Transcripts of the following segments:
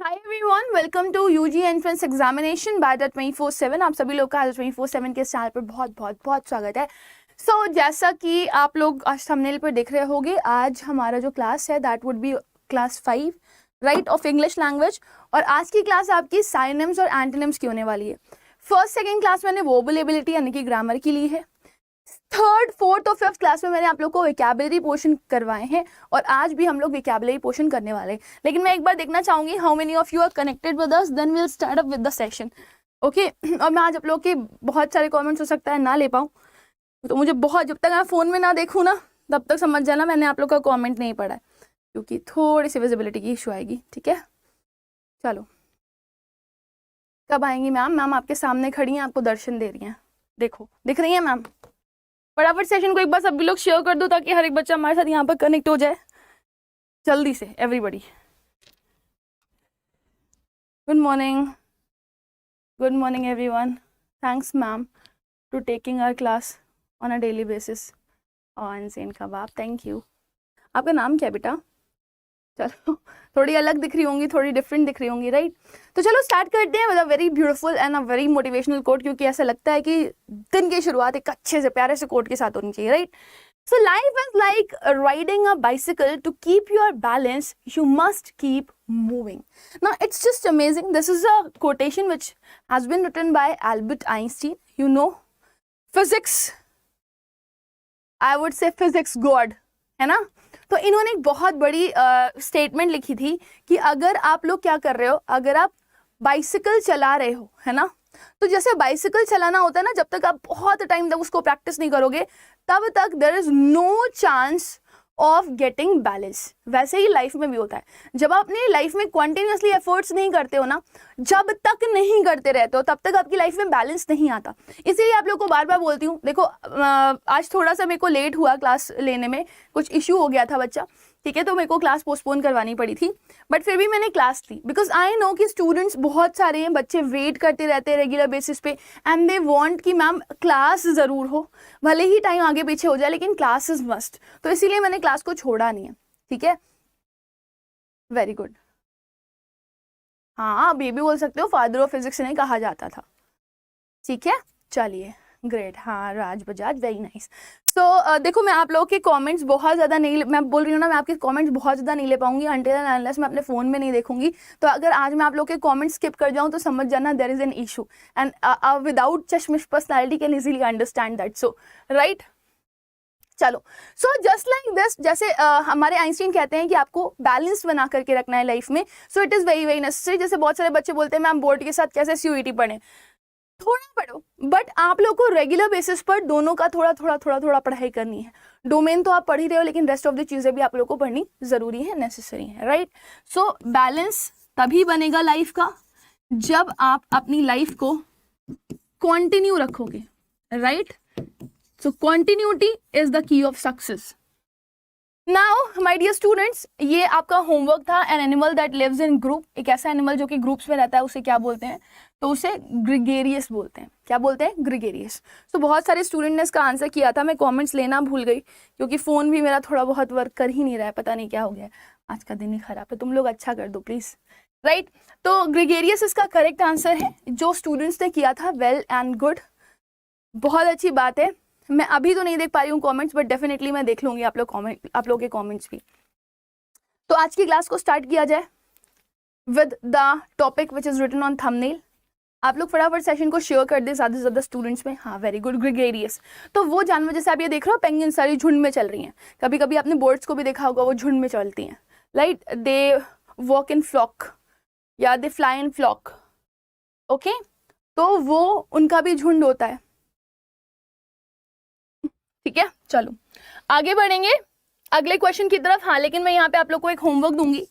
Hi everyone, welcome to UG entrance examination by the 24/7। आप सभी लोग का आज 24/7 के चैनल पर बहुत बहुत बहुत स्वागत है। जैसा कि आप लोग आज थंबनेल पर देख रहे होंगे, आज हमारा जो क्लास है that would be class 5 right of English language. और आज की क्लास आपकी साइनिम्स और एंटोनिम्स की होने वाली है। फर्स्ट सेकेंड क्लास मैंने वोबल एबिलिटी यानी कि ग्रामर की ली है। थर्ड फोर्थ और फिफ्थ क्लास में मैंने आप लोग को विकैबुलरी पोर्शन करवाए हैं और आज भी हम लोग विकैबुलरी पोर्शन करने वाले हैं। लेकिन मैं एक बार देखना चाहूंगी how many of you are connected with us, then we will start up with the session. Okay, और मैं आज आप लोग के बहुत सारे कमेंट्स हो सकता है ना ले पाऊँ, तो मुझे बहुत, जब तक मैं फोन में ना देखूँ ना तब तक समझ जाना मैंने आप लोग का कॉमेंट नहीं पढ़ा है, क्योंकि थोड़ी सी विजिबिलिटी की इशू आएगी। ठीक है, चलो कब आएंगी मैम? मैम आपके सामने खड़ी हैं, आपको दर्शन दे रही हैं, देखो दिख रही है मैम। फटाफट सेशन को एक बार सभी लोग शेयर कर दो ताकि हर एक बच्चा हमारे साथ यहाँ पर कनेक्ट हो जाए जल्दी से। Everybody good morning everyone. Thanks ma'am to taking our class on a daily basis on सेन कबाब। Thank you. आपका नाम क्या है बेटा? चलो थोड़ी अलग दिख रही होंगी, थोड़ी डिफरेंट दिख रही होंगी, राइट? तो चलो स्टार्ट करते हैं with a very beautiful and a very motivational quote, क्योंकि ऐसा लगता है कि दिन की शुरुआत एक अच्छे से प्यारे से कोट के साथ होनी चाहिए, right? So life is like riding a bicycle, to keep your balance you must keep moving. Now it's just amazing. This is a quotation which has been written by Albert Einstein. You know, physics, I would say physics god, है ना? तो इन्होंने एक बहुत बड़ी statement लिखी थी कि अगर आप लोग क्या कर रहे हो, अगर आप बाइसिकल चला रहे हो, है ना, तो जैसे बाइसिकल चलाना होता है ना, जब तक आप बहुत टाइम तक उसको प्रैक्टिस नहीं करोगे तब तक there is no chance of getting balance. वैसे ही लाइफ में भी होता है, जब आप अपनी लाइफ में कंटिन्यूअसली एफर्ट्स नहीं करते हो ना, जब तक नहीं करते रहते हो तब तक आपकी लाइफ में बैलेंस नहीं आता। इसीलिए आप लोग को बार बार बोलती हूँ, देखो आज थोड़ा सा मेरे को लेट हुआ क्लास लेने में, कुछ इश्यू हो गया था बच्चा, ठीक है, तो मेरे को क्लास पोस्टपोन करवानी पड़ी थी, बट फिर भी मैंने क्लास ली बिकॉज आई नो कि स्टूडेंट्स बहुत सारे हैं, बच्चे वेट करते रहते हैं रेगुलर बेसिस पे एंड दे वांट कि मैम क्लास ज़रूर हो, भले ही टाइम आगे पीछे हो जाए लेकिन क्लास इज मस्ट। तो इसीलिए मैंने क्लास को छोड़ा नहीं है, ठीक है, वेरी गुड। हाँ, आप ये भी बोल सकते हो फादर ऑफ फिजिक्स नहीं कहा जाता था, ठीक है, चलिए ग्रेट। हाँ, राज बजाज, वेरी नाइस। तो देखो मैं आप लोगों के कमेंट्स बहुत ज़्यादा नहीं, मैं बोल रही हूँ ना, मैं आपके कमेंट्स बहुत ज़्यादा नहीं ले पाऊंगी अनटिल एंड अनलेस मैं अपने फ़ोन में नहीं देखूंगी। तो अगर आज मैं आप लोग के कमेंट्स स्किप कर जाऊँ तो समझ जाना there is an issue and without चश्मिश personality can easily understand that, so right. चलो, सो जस्ट लाइक दिस, जैसे हमारे आइंस्टीन कहते हैं कि आपको बैलेंस बना करके रखना है लाइफ में, so it is very very necessary. जैसे बहुत सारे बच्चे बोलते हैं मैम बोर्ड के साथ कैसे सीयूईटी पढ़ें, थोड़ा पढ़ो, बट आप लोग को रेगुलर बेसिस पर दोनों का थोड़ा थोड़ा थोड़ा थोड़ा पढ़ाई करनी है। डोमेन तो आप पढ़ ही रहे हो लेकिन रेस्ट ऑफ द चीज़ें भी आप लोग को पढ़नी जरूरी है, नेसेसरी है, राइट? सो बैलेंस तभी बनेगा लाइफ का जब आप अपनी लाइफ को कंटिन्यू रखोगे, right? So continuity is the key of success. Now my dear students, ये आपका होमवर्क था। An animal that lives in group, एक ऐसा एनिमल जो कि ग्रुप्स में रहता है उसे क्या बोलते हैं? तो उसे ग्रिगेरियस बोलते हैं। क्या बोलते हैं? ग्रिगेरियस। तो बहुत सारे स्टूडेंट ने इसका आंसर किया था, मैं कमेंट्स लेना भूल गई क्योंकि फ़ोन भी मेरा थोड़ा बहुत वर्क कर ही नहीं रहा है, पता नहीं क्या हो गया, आज का दिन ही खराब है। तुम लोग अच्छा कर दो प्लीज़, राइट? तो ग्रिगेरियस इसका करेक्ट आंसर है जो स्टूडेंट्स ने किया था। वेल एंड गुड, बहुत अच्छी बात है। मैं अभी तो नहीं देख पा रही हूँ कमेंट्स, बट डेफिनेटली मैं देख लूंगी आप लोग के कमेंट्स भी। तो आज की क्लास को स्टार्ट किया जाए with the topic which is written on thumbnail. आप लोग फटाफट सेशन को शेयर कर दे ज़्यादा से ज़्यादा स्टूडेंट्स में। हाँ, वेरी गुड, ग्रिगेरियस। तो वो जानवर जैसे आप ये देख रहे हो, पेंगुइन सारी झुंड में चल रही हैं। कभी कभी आपने बर्ड्स को भी देखा होगा, वो झुंड में चलती हैं, right? They walk in flock या they fly in flock, okay? तो वो उनका भी झुंड होता है, ठीक है। चलो आगे बढ़ेंगे अगले क्वेश्चन की तरफ। हाँ, लेकिन मैं यहाँ पे आप लोग को एक होमवर्क दूंगी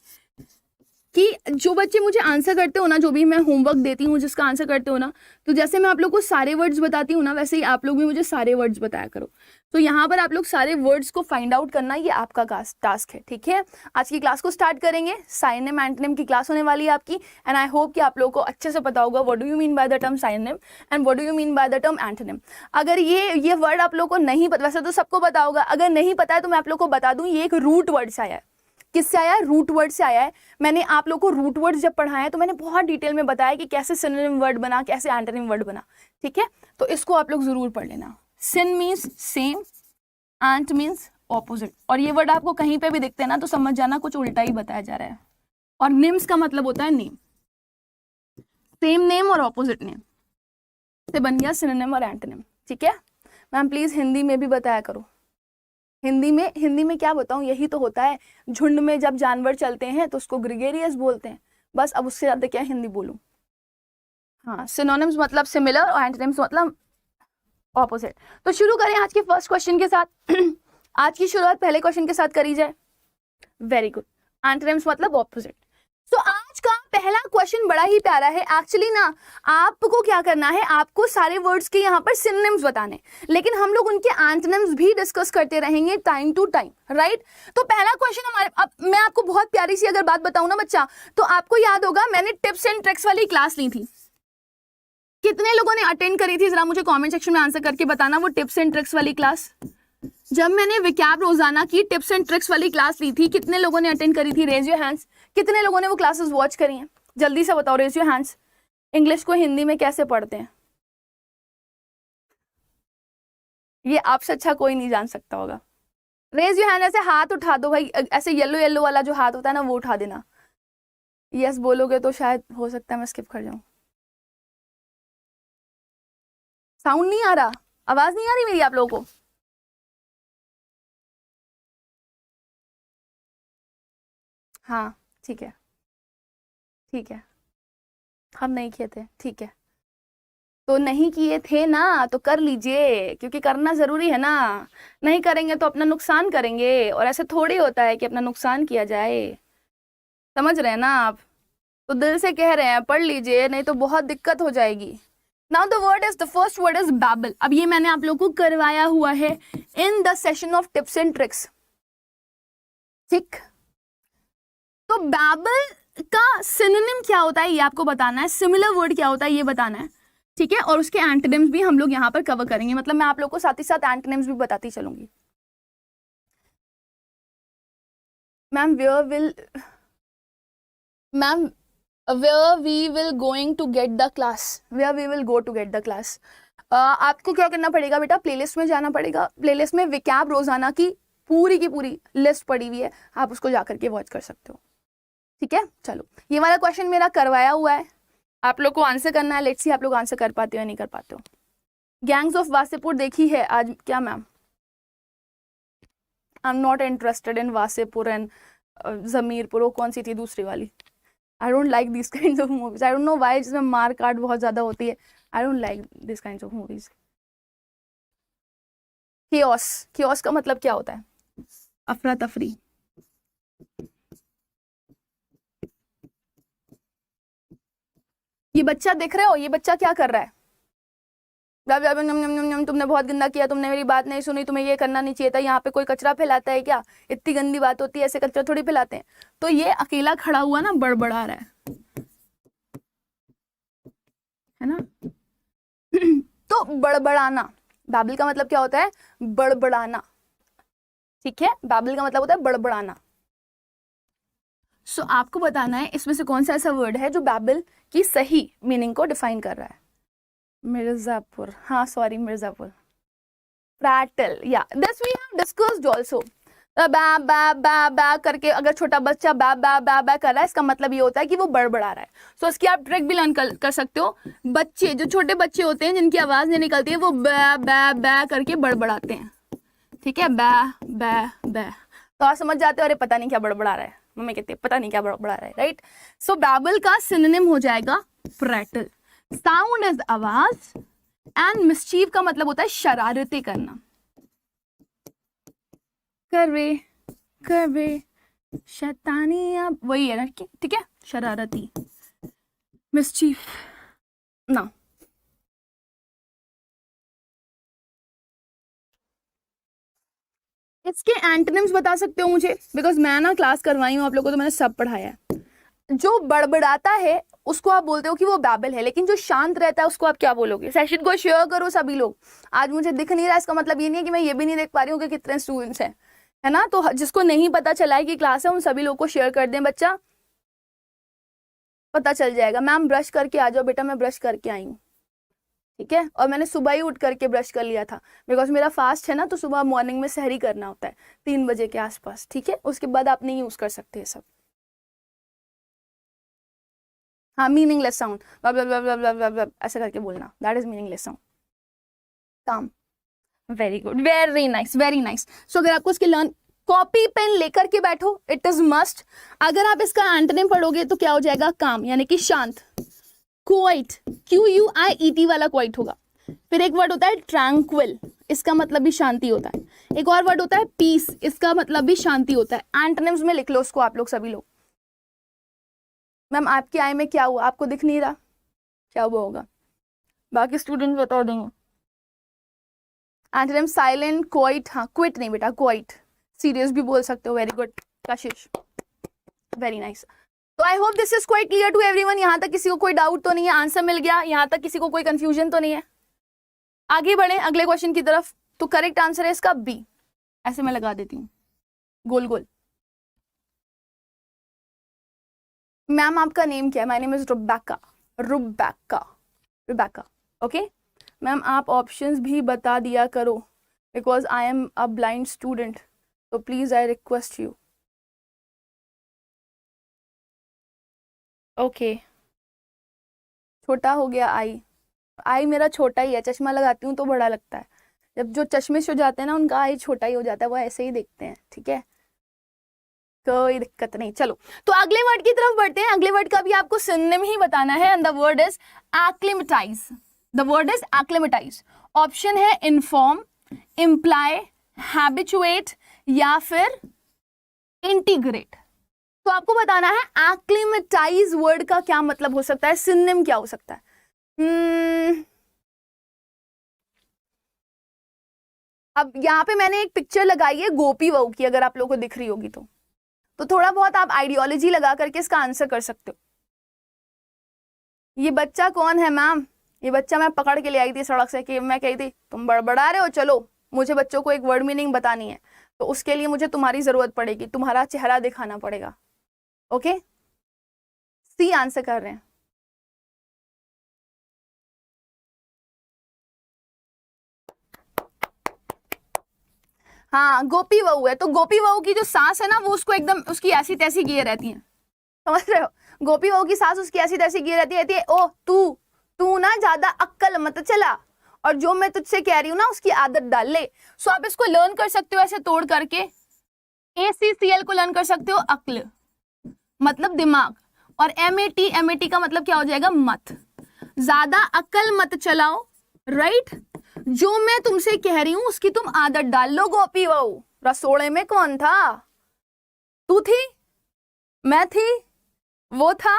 कि जो बच्चे मुझे आंसर करते हो ना, जो भी मैं होमवर्क देती हूँ जिसका आंसर करते हो ना, तो जैसे मैं आप लोग को सारे वर्ड्स बताती हूँ ना, वैसे ही आप लोग भी मुझे सारे वर्ड्स बताया करो। तो यहाँ पर आप लोग सारे वर्ड्स को फाइंड आउट करना, ये आपका टास्क है, ठीक है। आज की क्लास को स्टार्ट करेंगे। साइनिम एंटोनिम की क्लास होने वाली है आपकी, एंड आई होप कि आप लोगों को अच्छे से पता होगा what do you mean by the term synonym and what do you mean by the term antonym. अगर ये वर्ड आप लोग को नहीं पता, वैसे तो सबको पता होगा, अगर नहीं पता है तो मैं आप लोग को बता दूं, ये एक रूट वर्ड सा है, किससे आया है? रूट वर्ड से आया है। मैंने आप लोग को रूट वर्ड जब पढ़ाया है तो मैंने बहुत डिटेल में बताया कि कैसे सिनोनिम वर्ड बना, कैसे एंटोनिम वर्ड बना, ठीक है? तो इसको आप लोग जरूर पढ़ लेना। सिन मीन्स सेम, एंट मीन्स ऑपोजिट, और ये वर्ड आपको कहीं पे भी दिखते हैं ना तो समझ जाना कुछ उल्टा ही बताया जा रहा है। और निम्स का मतलब होता है नेम, सेम नेम और ऑपोजिट नेम से बन गया सिनोनिम और एंटोनिम, ठीक है? मैम प्लीज हिंदी में भी बताया करो। हिंदी में क्या बताऊं, यही तो होता है, झुंड में जब जानवर चलते हैं तो उसको ग्रेगेरियस बोलते हैं, बस। अब उससे ज्यादा क्या हिंदी बोलूं? हाँ, सिनोनिम्स मतलब सिमिलर और एंटोनिम्स मतलब ऑपोजिट। तो शुरू करें आज के फर्स्ट क्वेश्चन के साथ। आज की शुरुआत पहले क्वेश्चन के साथ करी जाए। वेरी गुड, एंटोनिम्स मतलब ऑपोजिट। तो आज का पहला क्वेश्चन बड़ा ही प्यारा है। एक्चुअली ना आपको क्या करना है, आपको सारे वर्ड्स के यहाँ पर सिनोनिम्स बताने, लेकिन हम लोग उनके एंटोनिम्स भी डिस्कस करते रहेंगे टाइम टू टाइम, राइट? तो पहला क्वेश्चन हमारे, अब मैं आपको बहुत प्यारी सी अगर बात बताऊं ना बच्चा, तो आपको याद होगा मैंने टिप्स एंड ट्रिक्स वाली क्लास ली थी। कितने लोगों ने अटेंड करी थी? जरा मुझे कमेंट सेक्शन में आंसर करके बताना वो टिप्स एंड ट्रिक्स वाली क्लास। जब मैंने विकैब रोजाना की टिप्स एंड ट्रिक्स वाली क्लास ली थी, कितने लोगों ने अटेंड करी थी? Raise your hands. कितने लोगों ने वो क्लासेस वॉच करी हैं? जल्दी से बताओ, रेज योर हैंड्स। इंग्लिश को हिंदी में कैसे पढ़ते हैं ये आपसे अच्छा कोई नहीं जान सकता होगा। रेज योर हैंड, ऐसे हाथ उठा दो भाई, ऐसे येलो येलो वाला जो हाथ होता है ना वो उठा देना। यस बोलोगे तो शायद हो सकता है मैं स्किप कर जाऊं। साउंड नहीं आ रहा, आवाज नहीं आ रही मेरी आप लोगों को? हाँ ठीक है, ठीक है, हम नहीं किए थे, ठीक है। तो नहीं किए थे ना तो कर लीजिए, क्योंकि करना जरूरी है ना। नहीं करेंगे तो अपना नुकसान करेंगे, और ऐसे थोड़ी होता है कि अपना नुकसान किया जाए। समझ रहे हैं ना आप? तो दिल से कह रहे हैं पढ़ लीजिए, नहीं तो बहुत दिक्कत हो जाएगी। Now the first word is babble. अब ये मैंने आप लोगों को करवाया हुआ है in the session of tips and tricks, ठीक? तो बैबल का सिनोनिम क्या होता है ये आपको बताना है, सिमिलर वर्ड क्या होता है ये बताना है, ठीक है? और उसके एंटोनिम्स भी हम लोग यहाँ पर कवर करेंगे, मतलब मैं आप लोग को साथ ही साथ एंटोनिम्स भी बताती चलूंगी। Ma'am where we will going to get the class, where we will go to get the class। आपको क्या करना पड़ेगा बेटा, प्लेलिस्ट में जाना पड़ेगा। प्लेलिस्ट में विकैब रोजाना की पूरी लिस्ट पड़ी हुई है, आप उसको जाकर के वॉच कर सकते हो, ठीक है? चलो, ये वाला क्वेश्चन मेरा करवाया हुआ है, आप लोग को आंसर करना है। लेट्स सी आप लोग आंसर कर पाते हो या नहीं कर पाते हो। गैंग्स ऑफ वासेपुर देखी है आज क्या ma'am? I am not interested in Wasseypur and Zamirpur, वो कौन सी थी दूसरी वाली? I don't like these kinds of movies. I don't know why, जिसमें मार काट बहुत ज्यादा होती है। I don't like these kinds of movies. chaos का मतलब क्या होता है? अफरा तफरी। ये बच्चा देख रहे हो, ये बच्चा क्या कर रहा है? तुमने बहुत गंदा किया, तुमने मेरी बात नहीं सुनी, तुम्हें ये करना नहीं चाहिए था। यहाँ पे कोई कचरा फैलाता है क्या? इतनी गंदी बात होती है, ऐसे कचरा थोड़ी फैलाते हैं। तो ये अकेला खड़ा हुआ ना बड़बड़ा रहा है ना? तो बड़बड़ाना, बैबल का मतलब क्या होता है? बड़बड़ाना, ठीक है? बैबल का मतलब होता है बड़बड़ाना। सो आपको बताना है इसमें से कौन सा ऐसा वर्ड है जो बैबल की सही मीनिंग को डिफाइन कर रहा है। मिर्जापुर, हाँ सॉरी मिर्जापुर। प्रैटल, या this we have discussed also. बा बा बा बा करके अगर छोटा बच्चा बा बा बा बा कर रहा है, इसका मतलब ये होता है कि वो बड़बड़ा रहा है। सो इसकी आप ट्रिक भी लर्न कर सकते हो। बच्चे, जो छोटे बच्चे होते हैं जिनकी आवाज नहीं निकलती है, वो बा बा बा करके बड़बड़ाते हैं, ठीक है? बा बा बा, तो आप समझ जाते हो अरे पता नहीं क्या बड़बड़ा रहा है, मम्मी कहती है पता नहीं क्या बड़बड़ा रहा है, राइट? सो बैबल का सिनोनिम हो जाएगा प्रैटल। साउंड इज आवाज, एंड मिस्चीव का मतलब होता है शरारतें करना। कर वे शैतानी, वही है ना, ठीक है? शरारती, मिस्चीफ ना। इसके एंटोनिम्स बता सकते हो मुझे? बिकॉज मैं ना क्लास करवाई हूँ आप लोगों को, तो मैंने सब पढ़ाया है। जो बड़बड़ाता है उसको आप बोलते हो कि वो बैबल है, लेकिन जो शांत रहता है उसको आप क्या बोलोगे? सेशन को शेयर करो सभी लोग। आज मुझे दिख नहीं रहा, इसका मतलब ये नहीं है कि मैं ये भी नहीं देख पा रही हूँ कि कितने स्टूडेंट्स हैं, है ना। तो जिसको नहीं पता चला है कि क्लास है उन सभी लोगों को शेयर कर दें, बच्चा पता चल जाएगा। मैम ब्रश करके आ जाओ बेटा, मैं ब्रश करके आई हूँ, ठीक है। और मैंने सुबह ही उठ करके ब्रश कर लिया था, बिकॉज मेरा फास्ट है ना, तो सुबह मॉर्निंग में सहरी करना होता है 3 बजे के आसपास, ठीक है। उसके बाद आप नहीं यूज कर सकते ये सब। हाँ, मीनिंगलेस साउंड ऐसा करके बोलना, दैट इज मीनिंगलेस साउंड। काम, very good, very nice, very nice. So अगर आपको इसके लर्न, कॉपी पेन लेकर के बैठो, इट इज मस्ट। अगर आप इसका एंटोनिम पढ़ोगे तो क्या हो जाएगा, काम यानी कि शांत। क्वाइट, QUIET वाला क्वाइट होगा। फिर एक वर्ड होता है ट्रैंक्विल, इसका मतलब भी शांति होता है। एक और वर्ड होता है पीस, इसका मतलब भी शांति होता है। एंटोनिम्स में लिख लो उसको आप लोग सभी लोग। मैम आपकी आई में क्या हुआ, आपको दिख नहीं रहा, क्या हुआ होगा, बाकी स्टूडेंट बता देंगे। एंटोनिम साइलेंट, क्वाइट, हाँ क्विट नहीं बेटा, क्वाइट। सीरियस भी बोल सकते हो, very good Kashish, very nice. तो I hope this is quite clear to everyone. यहाँ तक किसी को कोई डाउट तो नहीं है, आंसर मिल गया, यहाँ तक किसी को कोई कंफ्यूजन तो नहीं है। आगे बढ़े अगले क्वेश्चन की तरफ। तो करेक्ट आंसर है इसका बी, ऐसे मैं लगा देती हूँ गोल गोल। मैम आपका नेम क्या है, my name is Rubaika, Rubaika, Rubaika, okay. Ma'am आप ऑप्शंस भी बता दिया करो, because I am a blind student, तो please I request you. Okay, छोटा हो गया आई, आई मेरा छोटा ही है, चश्मा लगाती हूँ तो बड़ा लगता है। जब जो चश्मिश हो जाते हैं ना उनका आई छोटा ही हो जाता है, वो ऐसे ही देखते हैं, ठीक है, कोई दिक्कत नहीं। चलो तो अगले वर्ड की तरफ बढ़ते हैं। अगले वर्ड का भी आपको सिनोनिम ही बताना है, and the word is acclimatise. The word is acclimatise. Option है इन्फॉर्म, इम्प्लाई, हैबिचुएट या फिर इंटीग्रेट। तो आपको बताना है एक्लिमेटाइज वर्ड का क्या मतलब हो सकता है, सिनोनिम क्या हो सकता है। अब यहाँ पे मैंने एक पिक्चर लगाई है गोपी बहू की, अगर आप लोगों को दिख रही होगी तो थोड़ा बहुत आप आइडियोलॉजी लगा करके इसका आंसर कर सकते हो। ये बच्चा कौन है मैम, ये बच्चा मैं पकड़ के ले आई थी सड़क से, कि मैं कही थी तुम बड़बड़ा रहे हो, चलो मुझे बच्चों को एक वर्ड मीनिंग बतानी है, तो उसके लिए मुझे तुम्हारी जरूरत पड़ेगी, तुम्हारा चेहरा दिखाना पड़ेगा, ओके। सी आंसर कर रहे हैं। हाँ गोपी बहू है, तो गोपी बहू की जो सांस है ना वो उसको एकदम उसकी ऐसी तैसी किए रहती है, समझ रहे हो। गोपी बहू की सांस उसकी ऐसी तैसी किए रहती है, ओ तू तू ना ज्यादा अक्कल मत चला, और जो मैं तुझसे कह रही हूँ ना उसकी आदत डाल ले। सो आप इसको लर्न कर सकते हो ऐसे तोड़ करके, ACCL को लर्न कर सकते हो, अक्ल मतलब दिमाग, और MAT का मतलब क्या हो जाएगा, मत, ज्यादा अक्ल मत चलाओ, राइट। जो मैं तुमसे कह रही हूं उसकी तुम आदत डाल लो। गोपी बहू, रसोड़े में कौन था, तू थी, मैं थी, वो था,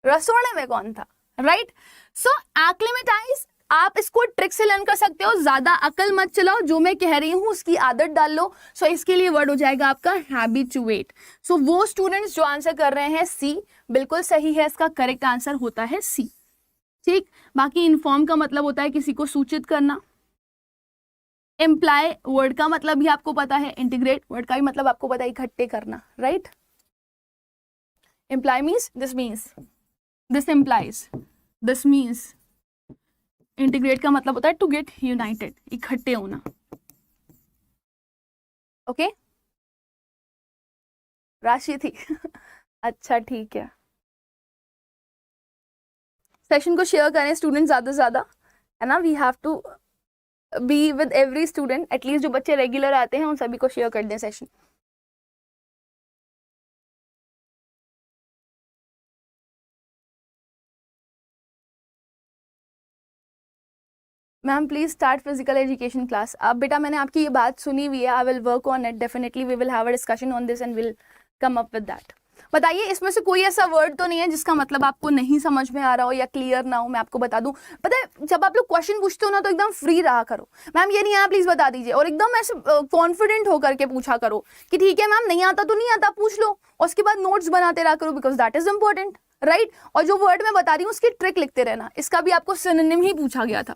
रसोड़े में कौन था, राइट। सो एक्लिमेटाइज आप इसको ट्रिक से लर्न कर सकते हो, ज्यादा अकल मत चलाओ, जो मैं कह रही हूं उसकी आदत डाल लो। सो इसके लिए वर्ड हो जाएगा आपका हैबिचुएट। सो वो स्टूडेंट्स जो आंसर कर रहे हैं सी, बिल्कुल सही है, इसका करेक्ट आंसर होता है सी, ठीक। बाकी इन्फॉर्म का मतलब होता है किसी को सूचित करना, इम्प्लाई वर्ड का मतलब भी आपको पता है, इंटीग्रेट वर्ड का भी मतलब आपको पता है, इकट्ठे करना, right. Imply means this implies, this means, integrate का मतलब होता है टू गेट यूनाइटेड, इकट्ठे होना, ओके। राशि थी अच्छा ठीक है, सेशन को शेयर करें स्टूडेंट ज्यादा से ज्यादा, है ना। We have to be with every student, at least जो बच्चे रेगुलर आते हैं उन सभी को शेयर कर दें session. Ma'am please start physical education class. अब बेटा मैंने आपकी ये बात सुनी हुई है, I will work on it, definitely we will have a discussion on this and will come up with that. बताइए इसमें से कोई ऐसा वर्ड तो नहीं है जिसका मतलब आपको नहीं समझ में आ रहा हो या क्लियर ना हो। मैं आपको बता दूं, पता है जब आप लोग क्वेश्चन पूछते हो ना तो एकदम फ्री रहा करो, मैम ये नहीं आया प्लीज बता दीजिए, और एकदम ऐसे कॉन्फिडेंट होकर के पूछा करो कि ठीक है मैम नहीं आता तो नहीं आता, पूछ लो, और उसके बाद नोट्स बनाते रहा करो, because that is important, right. और जो वर्ड मैं बता रही हूँ उसकी ट्रिक लिखते रहना, इसका भी आपको सिनोनिम ही पूछा गया था।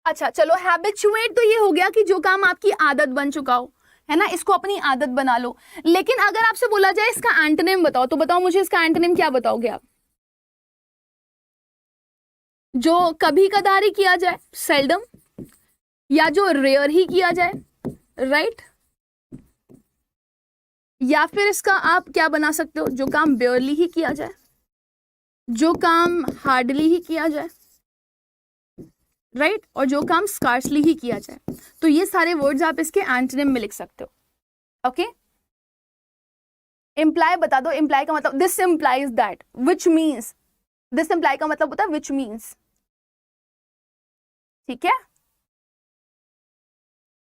अच्छा चलो, हैबिचुएट तो ये हो गया कि जो काम आपकी आदत बन चुका हो, है ना, इसको अपनी आदत बना लो। लेकिन अगर आपसे बोला जाए इसका एंटोनिम बताओ, तो बताओ मुझे इसका एंटोनिम क्या बताओगे आप? जो कभी कदार ही किया जाए, सेल्डम, या जो रेयर ही किया जाए, राइट, या फिर इसका आप क्या बना सकते हो, जो काम बेयरली ही किया जाए, जो काम हार्डली ही किया जाए, राइट, और जो काम स्कार्सली ही किया जाए। तो ये सारे वर्ड्स आप इसके एंटोनिम में लिख सकते हो। ओके, इम्प्लाई बता दो, इम्प्लाई का मतलब this implies that, which means, this imply का मतलब होता है विच मीन्स, ठीक है,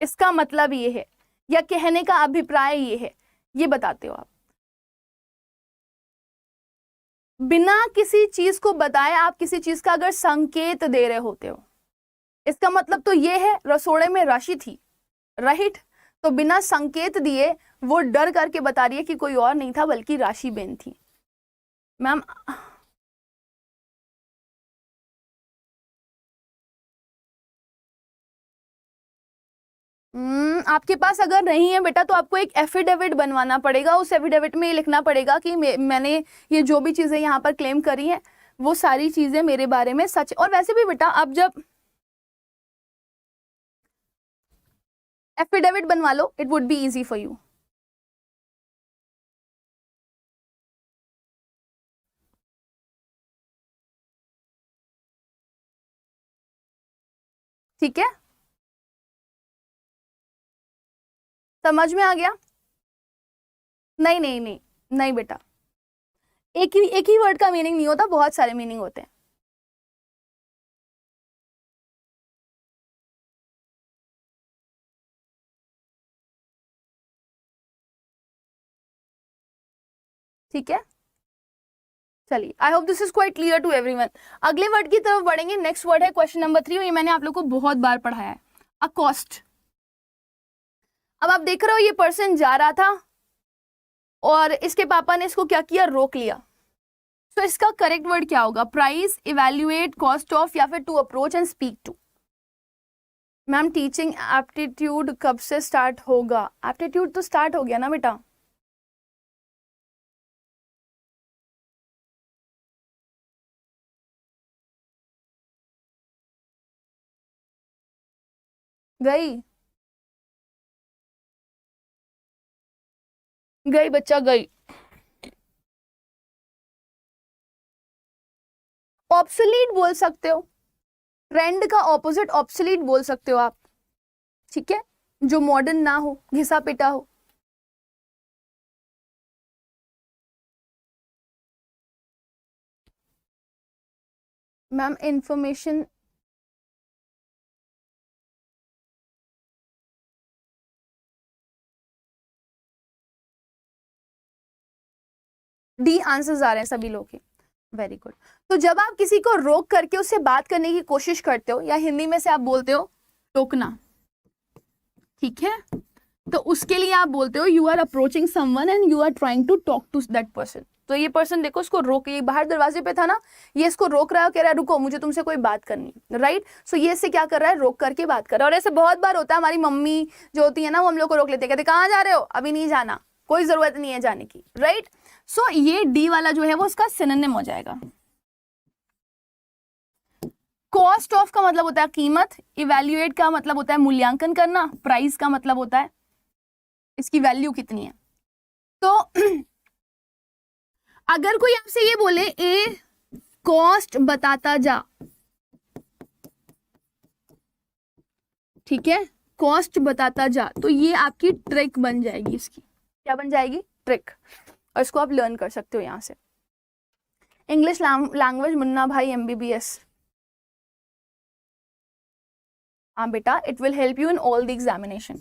इसका मतलब ये है, या कहने का अभिप्राय ये है, ये बताते हो आप। बिना किसी चीज को बताए आप किसी चीज का अगर संकेत दे रहे होते हो, इसका मतलब तो ये है रसोड़े में राशि थी, राइट, तो बिना संकेत दिए वो डर करके बता रही है कि कोई और नहीं था बल्कि राशि बेन थी। मैम आपके पास अगर नहीं है बेटा तो आपको एक एफिडेविट बनवाना पड़ेगा। उस एफिडेविट में ये लिखना पड़ेगा कि मैंने ये जो भी चीजें यहाँ पर क्लेम करी हैं वो सारी चीजें मेरे बारे में सच। और वैसे भी बेटा आप जब एफिडेविट बनवा लो, it would be easy for you. ठीक है, समझ में आ गया? नहीं नहीं नहीं नहीं बेटा, एक ही वर्ड का मीनिंग नहीं होता, बहुत सारे मीनिंग होते हैं। ठीक है, चलिए, I hope this is quite clear to everyone. अगले वर्ड की तरफ बढ़ेंगे। नेक्स्ट वर्ड है क्वेश्चन नंबर 3, ये मैंने आप लोग को बहुत बार पढ़ाया है, अकॉस्ट। अब आप देख रहे हो ये पर्सन जा रहा था और इसके पापा ने इसको क्या किया, रोक लिया। तो इसका करेक्ट वर्ड क्या होगा? प्राइस, इवेल्युएट, कॉस्ट ऑफ, या फिर to approach and speak to. Ma'am teaching aptitude कब से स्टार्ट होगा? एप्टीट्यूड तो स्टार्ट हो गया ना बेटा। गई गई बच्चा गई। ऑब्सोलीट बोल सकते हो, ट्रेंड का ऑपोजिट ऑब्सोलीट बोल सकते हो आप, ठीक है, जो मॉडर्न ना हो, घिसा पिटा हो। मैम इंफॉर्मेशन, डी आंसर्स आ रहे हैं सभी लोग के, वेरी गुड। तो जब आप किसी को रोक करके उससे बात करने की कोशिश करते हो, या हिंदी में से आप बोलते हो टोकना, ठीक है, तो उसके लिए आप बोलते हो you are approaching someone and you are trying to talk to that person. तो ये पर्सन देखो, इसको रोक, ये बाहर दरवाजे पे था ना, ये इसको रोक रहा है, कह रहा है रुको मुझे तुमसे कोई बात करनी, राइट। सो ये इससे क्या कर रहा है, रोक करके बात कर रहा है। और ऐसे बहुत बार होता है, हमारी मम्मी जो होती है ना वो हम लोग को रोक लेते हैं, कहते कहाँ जा रहे हो, अभी नहीं जाना, कोई जरूरत नहीं है जाने की, राइट। सो ये डी वाला जो है वो उसका सिनोनिम हो जाएगा। कॉस्ट ऑफ का मतलब होता है कीमत, इवैल्यूएट का मतलब होता है मूल्यांकन करना, प्राइस का मतलब होता है इसकी वैल्यू कितनी है। तो अगर कोई आपसे ये बोले ए कॉस्ट बताता जा, ठीक है, कॉस्ट बताता जा, तो ये आपकी ट्रिक बन जाएगी। इसकी क्या बन जाएगी, ट्रिक। और इसको आप लर्न कर सकते हो यहां से। इंग्लिश लैंग्वेज मुन्ना भाई MBBS। हाँ बेटा, it will help you in all the examination.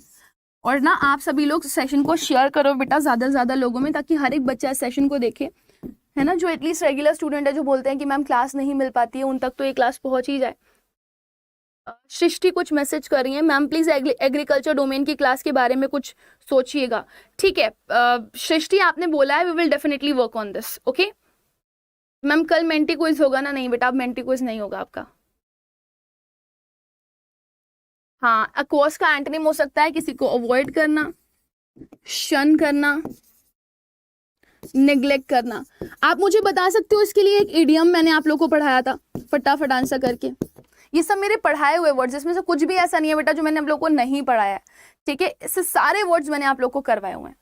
और ना आप सभी लोग सेशन को शेयर करो बेटा ज्यादा से ज्यादा लोगों में, ताकि हर एक बच्चा सेशन को देखे, है ना। जो एटलीस्ट रेगुलर स्टूडेंट है, जो बोलते हैं कि मैम क्लास नहीं मिल पाती है, उन तक तो ये क्लास पहुंच ही जाए। सृष्टि कुछ मैसेज कर रही है, मैम प्लीज एग्रीकल्चर डोमेन की क्लास के बारे में कुछ सोचिएगा। ठीक है सृष्टि, आपने बोला है, we will definitely work on this, okay. Ma'am कल मेंटी क्विज होगा ना? नहीं बेटा, अब मेंटी क्विज नहीं होगा आपका। हाँ, अकोस का एंटोनिम हो सकता है किसी को अवॉइड करना, शन करना, नेग्लेक्ट करना। आप मुझे बता सकते हो इसके लिए एक इडियम मैंने आप लोगों को पढ़ाया था, फटाफट आंसर करके। ये सब मेरे पढ़ाए हुए वर्ड्स, इसमें से कुछ भी ऐसा नहीं है बेटा जो मैंने आप लोगों को नहीं पढ़ाया है, ठीक है? इससे सारे वर्ड्स मैंने आप लोगों को करवाए हुए हैं।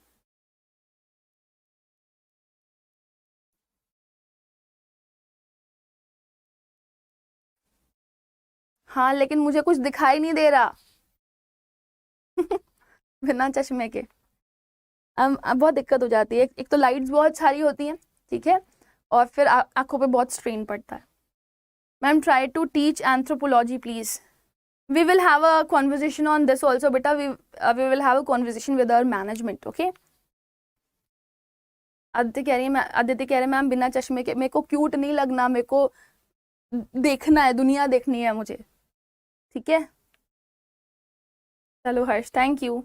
हाँ, लेकिन मुझे कुछ दिखाई नहीं दे रहा बिना चश्मे के। अब बहुत दिक्कत हो जाती है, एक तो लाइट्स बहुत सारी होती हैं, ठीक है, और फिर आंखों पे बहुत स्ट्रेन पड़ता है। Ma'am try to teach anthropology please. We will have a conversation on this also, beta. We will have a conversation with our management, okay? Aditya कह रही है मैम बिना चश्मे के मेरे को क्यूट नहीं लगना, मेरे को देखना है, दुनिया देखनी है मुझे, ठीक है? चलो हर्ष, थैंक यू।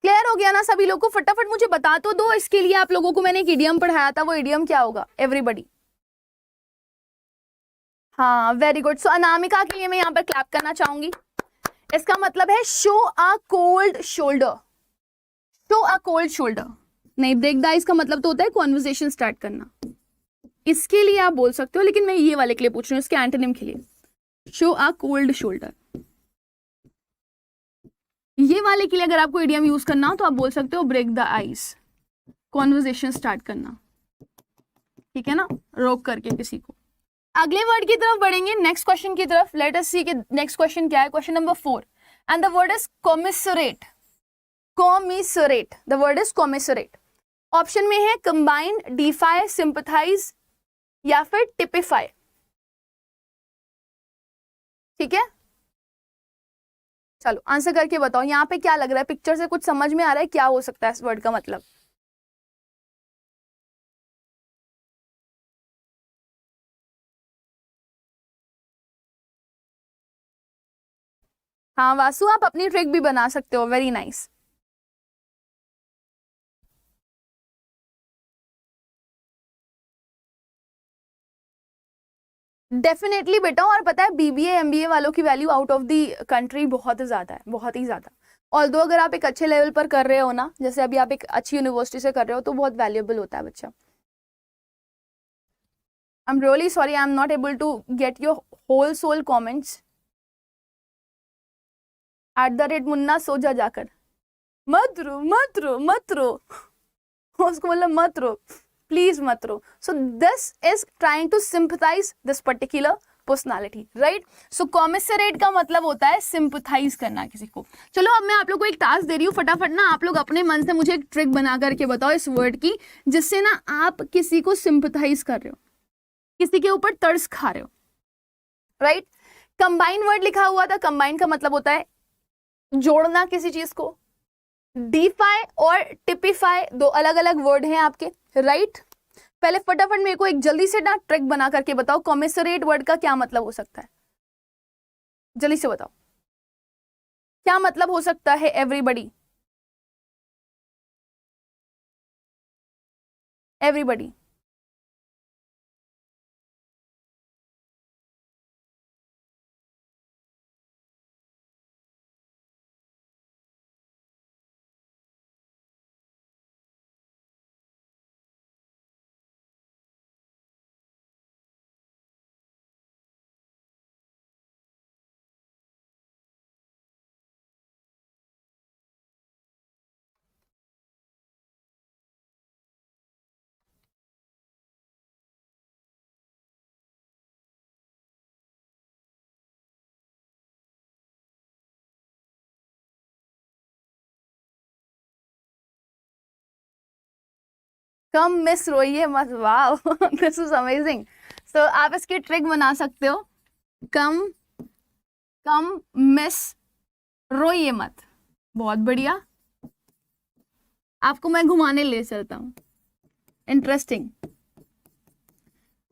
क्लियर हो गया ना सभी लोग को? फटाफट मुझे बता तो दो, इसके लिए आप लोगों को मैंने एक इडियम पढ़ाया था, वो इडियम क्या होगा एवरीबडी? हाँ, वेरी गुड। सो अनामिका के लिए मैं यहाँ पर क्लैप करना चाहूंगी। इसका मतलब है show a cold shoulder, show a cold shoulder. नहीं, ब्रेक द आइस का मतलब तो होता है कॉन्वर्सेशन स्टार्ट करना, इसके लिए आप बोल सकते हो, लेकिन मैं ये वाले के लिए पूछ रही हूँ, इसके एंटोनिम के लिए, शो अ कोल्ड शोल्डर। ये वाले के लिए अगर आपको इडियम यूज करना हो तो आप बोल सकते हो break the ice, conversation start करना, ठीक है ना, रोक करके किसी को। अगले वर्ड की तरफ बढ़ेंगे, नेक्स्ट क्वेश्चन की तरफ। लेट अस सी कि नेक्स्ट क्वेश्चन क्या है। Question number 4 and the word is commiserate. Commiserate, the word is commiserate. Option में है कंबाइन, डिफाई, सिंपथाइज या फिर टिपिफाई, ठीक है? चलो आंसर करके बताओ, यहाँ पे क्या लग रहा है, पिक्चर से कुछ समझ में आ रहा है क्या हो सकता है इस वर्ड का मतलब? हाँ वासु, आप अपनी ट्रिक भी बना सकते हो, वेरी नाइस। डेफिनेटली बेटा, और पता है बीबीए एमबीए वालों की value out of the country बहुत ज्यादा है, बहुत ही ज्यादा। ऑल्दो अगर आप एक अच्छे लेवल पर कर रहे हो ना, जैसे अभी आप एक अच्छी यूनिवर्सिटी से कर रहे हो, तो बहुत वैल्यूएबल होता है बच्चा। I am really sorry, I am not able to get your whole soul comments. @ Munna सो जा जाकर, मत रो मत रो मत रो उसको मतलब मत रो, प्लीज मत रो। So this is trying to sympathize this particular personality, right? So commiserate का मतलब होता है सिंपथाइज करना किसी को। चलो अब मैं आप लोग को एक टास्क दे रही हूँ, फटाफट ना आप लोग अपने मन से मुझे एक ट्रिक बना करके बताओ इस वर्ड की, जिससे ना आप किसी को सिंपथाइज कर रहे हो, किसी के ऊपर तरस खा रहे हो, राइट? कंबाइन वर्ड लिखा हुआ था, कंबाइन का मतलब होता है जोड़ना किसी चीज को। डिफाई और टिपिफाई दो अलग अलग वर्ड हैं आपके, राइट? पहले फटाफट मेरे को एक जल्दी से ना ट्रिक बना करके बताओ, कॉमिसरेट वर्ड का क्या मतलब हो सकता है, जल्दी से बताओ क्या मतलब हो सकता है एवरीबडी, एवरीबडी। कम मिस रोइए मत, वाओ दिस इज अमेजिंग। सो आप इसकी ट्रिक बना सकते हो, कम कम मिस रोइए मत। बहुत बढ़िया, आपको मैं घुमाने ले चलता हूँ, इंटरेस्टिंग।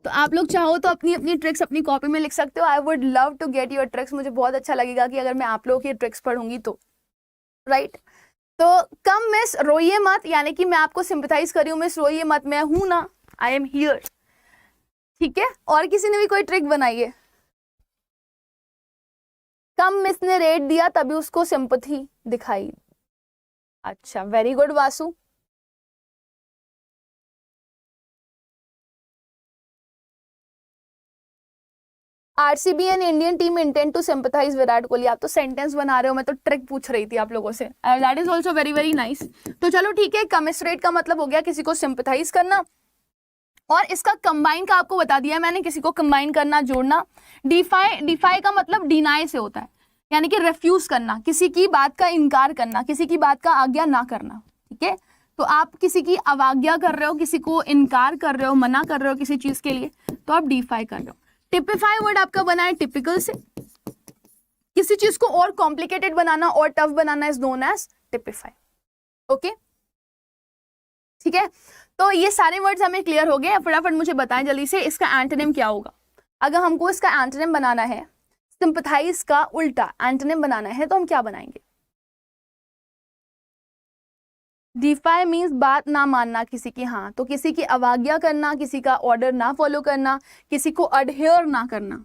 तो आप लोग चाहो तो अपनी अपनी ट्रिक्स अपनी कॉपी में लिख सकते हो। I would love to get your tricks, मुझे बहुत अच्छा लगेगा कि अगर मैं आप लोगों की ट्रिक्स पढ़ूंगी तो, राइट? तो कम मिस रोइए मत, यानी कि मैं आपको सिंपथाइज कर रही हूँ, मिस रोइए मत, मैं हूं ना, आई एम हियर, ठीक है? और किसी ने भी कोई ट्रिक बनाई है? कम मिस ने रेट दिया तभी उसको सिंपैथी दिखाई। अच्छा, very good Vasu. RCB and Indian team intend to sympathize Virat Kohli. आप तो सेंटेंस बना रहे हो, मैं तो ट्रिक पूछ रही थी आप लोगों से। That is also very very nice. तो चलो ठीक है, कमिसरेट का मतलब हो गया किसी को सिंपैथाइज करना, और इसका कंबाइन का आपको बता दिया मैंने, किसी को कंबाइन करना, जोड़ना। डिफाई का मतलब डिनाई से होता है, यानी कि रिफ्यूज करना, किसी की बात का इनकार करना, किसी की बात का आज्ञा ना करना। ठीक है, तो आप किसी की अवज्ञा कर रहे हो, किसी को इनकार कर रहे हो, मना कर रहे हो किसी चीज के लिए, तो आप डिफाई कर रहे हो। टिपिफाई वर्ड आपका बना है टिपिकल से, किसी चीज को और कॉम्प्लिकेटेड बनाना और टफ बनाना is known as typify. Okay, ठीक है, तो ये सारे वर्ड्स हमें क्लियर हो गए। फटाफट मुझे बताएं जल्दी से, इसका एंटोनिम क्या होगा। अगर हमको इसका एंटोनिम बनाना है, सिंपैथाइज का उल्टा एंटोनिम बनाना है, तो हम क्या बनाएंगे। डिफाई मीन्स बात ना मानना किसी की, हाँ, तो किसी की अवज्ञा करना, किसी का ऑर्डर ना फॉलो करना, किसी को अडहेयर ना करना।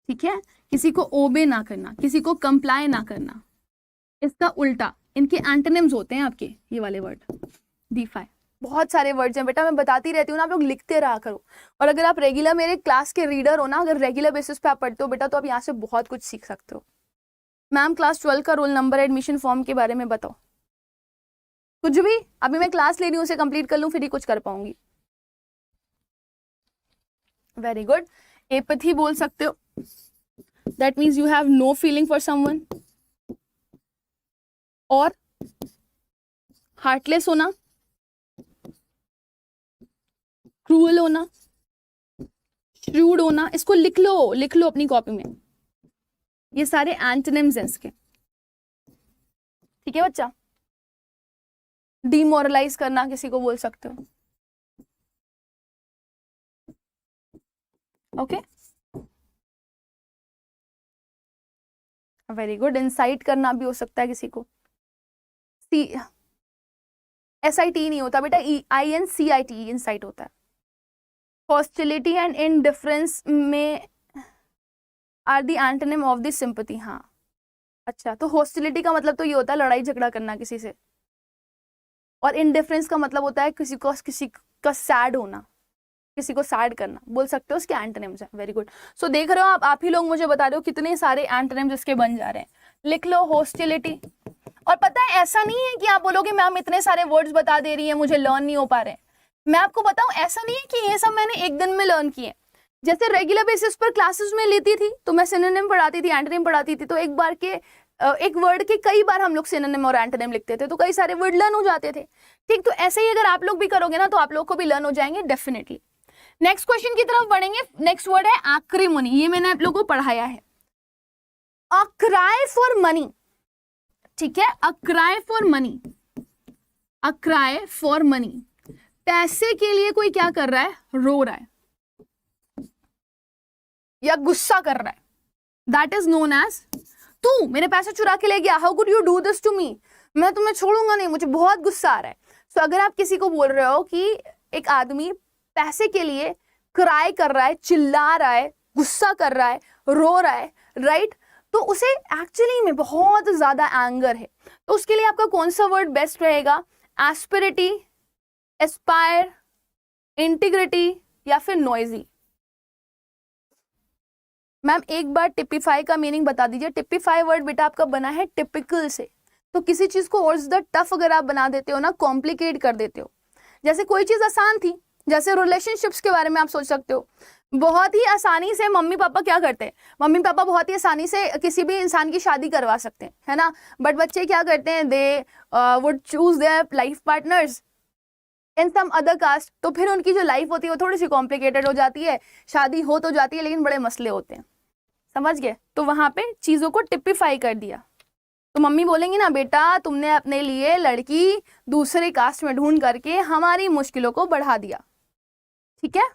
ठीक है, किसी को ओबे ना करना, किसी को कंप्लाई ना करना, इसका उल्टा इनके एंटोनिम्स होते हैं आपके ये वाले वर्ड डिफाई। बहुत सारे वर्ड्स हैं बेटा, मैं बताती रहती हूँ ना, आप लोग लिखते रहा करो। और अगर आप रेगुलर मेरे क्लास के रीडर हो ना, अगर रेगुलर बेसिस पे आप पढ़ते हो बेटा, तो आप यहाँ से बहुत कुछ सीख सकते हो। मैम क्लास 12 का रोल नंबर, एडमिशन फॉर्म के बारे में बताओ, कुछ भी। अभी मैं क्लास ले रही हूँ, उसे कंप्लीट कर लूँ फिर ही कुछ कर पाऊंगी। Very good. एपैथी बोल सकते हो, that means you have no feeling for someone. और हार्टलेस होना, क्रूअल होना, श्रूड होना। इसको लिख लो अपनी कॉपी में, ये सारे एंटोनिम्स हैं इसके। ठीक है बच्चा, डिमोरलाइज करना किसी को बोल सकते हो। Okay, very good. इंसाइट करना भी हो सकता है किसी को। SIT नहीं होता बेटा, INCIT इंसाइट होता है। हॉस्टिलिटी एंड इनडिफरेंस में are the antonym of the sympathy. हाँ, अच्छा, तो हॉस्टिलिटी का मतलब तो ये होता है लड़ाई झगड़ा करना किसी से, और इनडिफरेंस का मतलब होता है किसी का सैड होना, किसी को सैड करना, बोल सकते हो उसके एंटोनिम्स हैं। Very good. सो देख रहे हो आप ही लोग मुझे बता रहे हो कितने सारे एंटोनिम्स इसके बन जा रहे हैं। लिख लो हॉस्टिलिटी। और पता है ऐसा नहीं है कि आप बोलोगे मैम इतने सारे वर्ड्स बता दे रही है, मुझे लर्न नहीं हो पा रहे। मैं आपको बताऊं, ऐसा नहीं है कि ये सब मैंने एक दिन में लर्न किए। जैसे रेगुलर बेसिस पर क्लासेस में लेती थी तो मैं सिनोनिम पढ़ाती थी, एंटोनिम पढ़ाती थी, तो एक वर्ड के कई बार हम लोग सिनोनिम और एंटोनिम लिखते थे, तो कई सारे वर्ड लर्न हो जाते थे। ठीक, तो ऐसे ही अगर आप लोग भी करोगे ना, तो आप लोग को भी लर्न हो जाएंगे डेफिनेटली। नेक्स्ट क्वेश्चन की तरफ बढ़ेंगे। नेक्स्ट वर्ड है एक्रिमोनी, ये मैंने आप लोगों को पढ़ाया है। अ क्राई फॉर मनी, ठीक है, a cry for money, a cry for money, पैसे के लिए कोई क्या कर रहा है, रो रहा है या गुस्सा कर रहा है, दैट इज नोन एज, तू मेरे पैसे चुरा के ले गया, how could you do this to me, मैं तुम्हें छोड़ूंगा नहीं, मुझे बहुत गुस्सा आ रहा है। सो अगर आप किसी को बोल रहे हो कि एक आदमी पैसे के लिए क्राई कर रहा है, चिल्ला रहा है, गुस्सा कर रहा है, रो रहा है, राइट, तो उसे एक्चुअली में बहुत ज्यादा एंगर है, तो उसके लिए आपका कौन सा वर्ड बेस्ट रहेगा, एस्पिरिटी, एस्पायर, इंटीग्रिटी या फिर नॉइजी। मैम एक बार टिपिफाई का मीनिंग बता दीजिए। टिपिफाई वर्ड बेटा आपका बना है टिपिकल से, तो किसी चीज को और ज्यादा टफ अगर आप बना देते हो ना, कॉम्प्लिकेट कर देते हो। जैसे कोई चीज आसान थी, जैसे रिलेशनशिप्स के बारे में आप सोच सकते हो, बहुत ही आसानी से मम्मी पापा क्या करते हैं, मम्मी पापा बहुत ही आसानी से किसी भी इंसान की शादी करवा सकते हैं, है ना, बट बच्चे क्या करते हैं, they would choose their life partners in some other caste, तो फिर उनकी जो लाइफ होती है वो थोड़ी सी कॉम्प्लिकेटेड हो जाती है, शादी हो तो जाती है लेकिन बड़े मसले होते हैं, समझ गए। तो वहां पे चीजों को टिपिफाई कर दिया। तो मम्मी बोलेंगी ना, बेटा तुमने अपने लिए लड़की दूसरे कास्ट में ढूंढ करके हमारी मुश्किलों को बढ़ा दिया, ठीक है।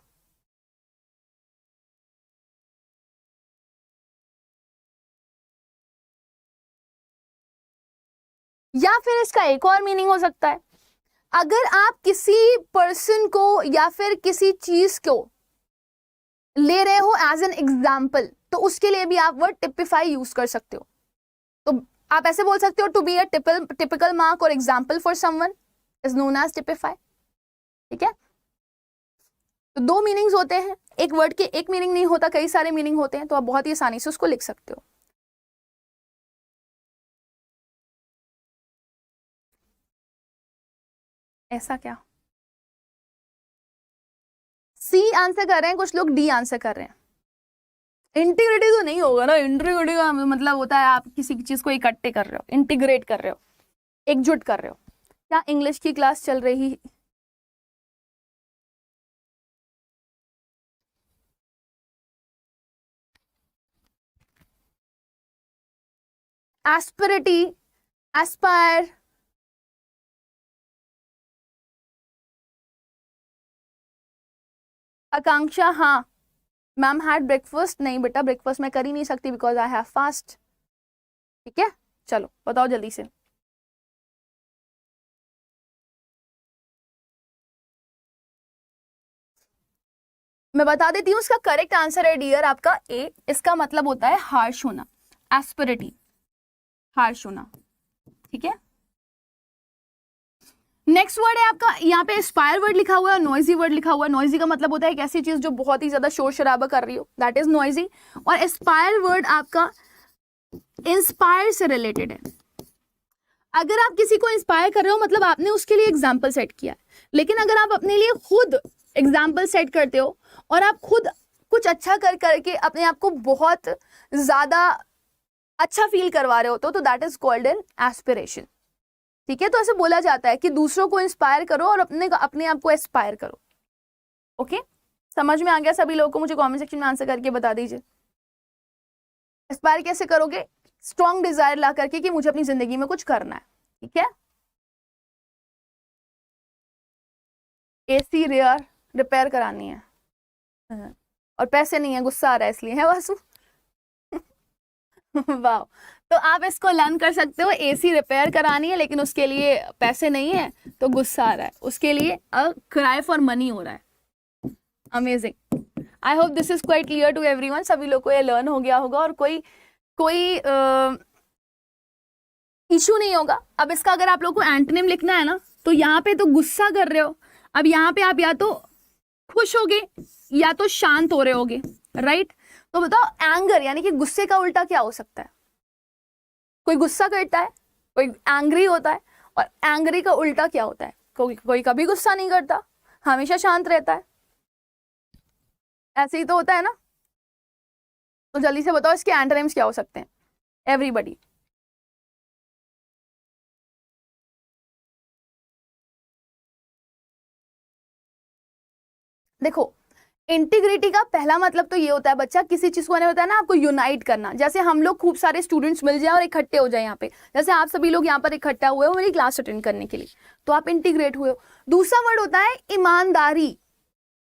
या फिर इसका एक और मीनिंग हो सकता है, अगर आप किसी पर्सन को या फिर किसी चीज को ले रहे हो एज एन एग्जाम्पल, तो उसके लिए भी आप वर्ड टिपिफाई यूज कर सकते हो। तो आप ऐसे बोल सकते हो to be a typical mark और example for someone is known as typify. ठीक है, तो दो मीनिंग्स होते हैं, एक वर्ड के एक मीनिंग नहीं होता, कई सारे मीनिंग होते हैं, तो आप बहुत ही आसानी से उसको लिख सकते हो। ऐसा क्या, सी आंसर कर रहे हैं कुछ लोग, डी आंसर कर रहे हैं। इंटीग्रेटी तो नहीं होगा ना, इंटीग्रेटी का मतलब होता है आप किसी चीज को इकट्ठे कर रहे हो, इंटीग्रेट कर रहे हो, एकजुट कर रहे हो। क्या इंग्लिश की क्लास चल रही? एस्पिरिटी, एस्पायर, आकांक्षा, हाँ। मैम हैड ब्रेकफास्ट, नहीं बेटा ब्रेकफास्ट मैं कर ही नहीं सकती बिकॉज आई हैव फास्ट। ठीक है, चलो बताओ जल्दी से। मैं बता देती हूँ, इसका करेक्ट आंसर है डियर आपका ए। इसका मतलब होता है हार्श होना, एस्पिरिटी, हार्श होना। ठीक है, नेक्स्ट वर्ड है आपका, यहाँ पे एस्पायर वर्ड लिखा हुआ है, नॉइजी वर्ड लिखा हुआ है। नॉइजी का मतलब होता है एक ऐसी चीज जो बहुत ही ज्यादा शोर शराबा कर रही हो, दैट इज नॉइजी। और एस्पायर वर्ड आपका इंस्पायर से रिलेटेड है। अगर आप किसी को इंस्पायर कर रहे हो मतलब आपने उसके लिए एग्जाम्पल सेट किया है, लेकिन अगर आप अपने लिए खुद एग्जाम्पल सेट करते हो और आप खुद कुछ अच्छा कर करके अपने आप को बहुत ज्यादा अच्छा फील करवा रहे हो तो that is called an aspiration. ठीक है, तो ऐसे बोला जाता है कि दूसरों को इंस्पायर करो और अपने आप को एस्पायर करो। ओके, समझ में आ गया सभी लोगों को? मुझे कमेंट सेक्शन में आंसर करके बता दीजिए। एस्पायर कैसे करोगे? स्ट्रॉन्ग डिजायर ला करके कि मुझे अपनी जिंदगी में कुछ करना है। ठीक है, एसी रिपेयर करानी है और पैसे नहीं है, गुस्सा आ रहा है इसलिए, है वासु? वाह, तो आप इसको लर्न कर सकते हो। एसी रिपेयर करानी है लेकिन उसके लिए पैसे नहीं है तो गुस्सा आ रहा है, उसके लिए क्राई फॉर मनी हो रहा है। Amazing, I hope this is quite clear to everyone. सभी लोग को ये लर्न हो गया होगा और कोई इशू नहीं होगा। अब इसका अगर आप लोग को एंटोनिम लिखना है ना, तो यहाँ पे तो गुस्सा कर रहे हो, अब यहाँ पे आप या तो खुश होगे या तो शांत हो रहे होगे, राइट? तो बताओ एंगर यानी कि गुस्से का उल्टा क्या हो सकता है? कोई गुस्सा करता है, कोई एंग्री होता है, और एंग्री का उल्टा क्या होता है? कोई कभी गुस्सा नहीं करता, हमेशा शांत रहता है। ऐसे ही तो होता है ना। तो जल्दी से बताओ इसके एंटोनिम्स क्या हो सकते हैं, एवरीबॉडी। देखो, इंटीग्रिटी का पहला मतलब तो ये होता है बच्चा, किसी चीज को मैंने बताया ना आपको यूनाइट करना। जैसे हम लोग खूब सारे स्टूडेंट्स मिल जाए और इकट्ठे हो जाए यहाँ पे, जैसे आप सभी लोग यहाँ पर इकट्ठा हुए हो मेरी क्लास अटेंड करने के लिए, तो आप इंटीग्रेट हुए हो। दूसरा वर्ड होता है ईमानदारी,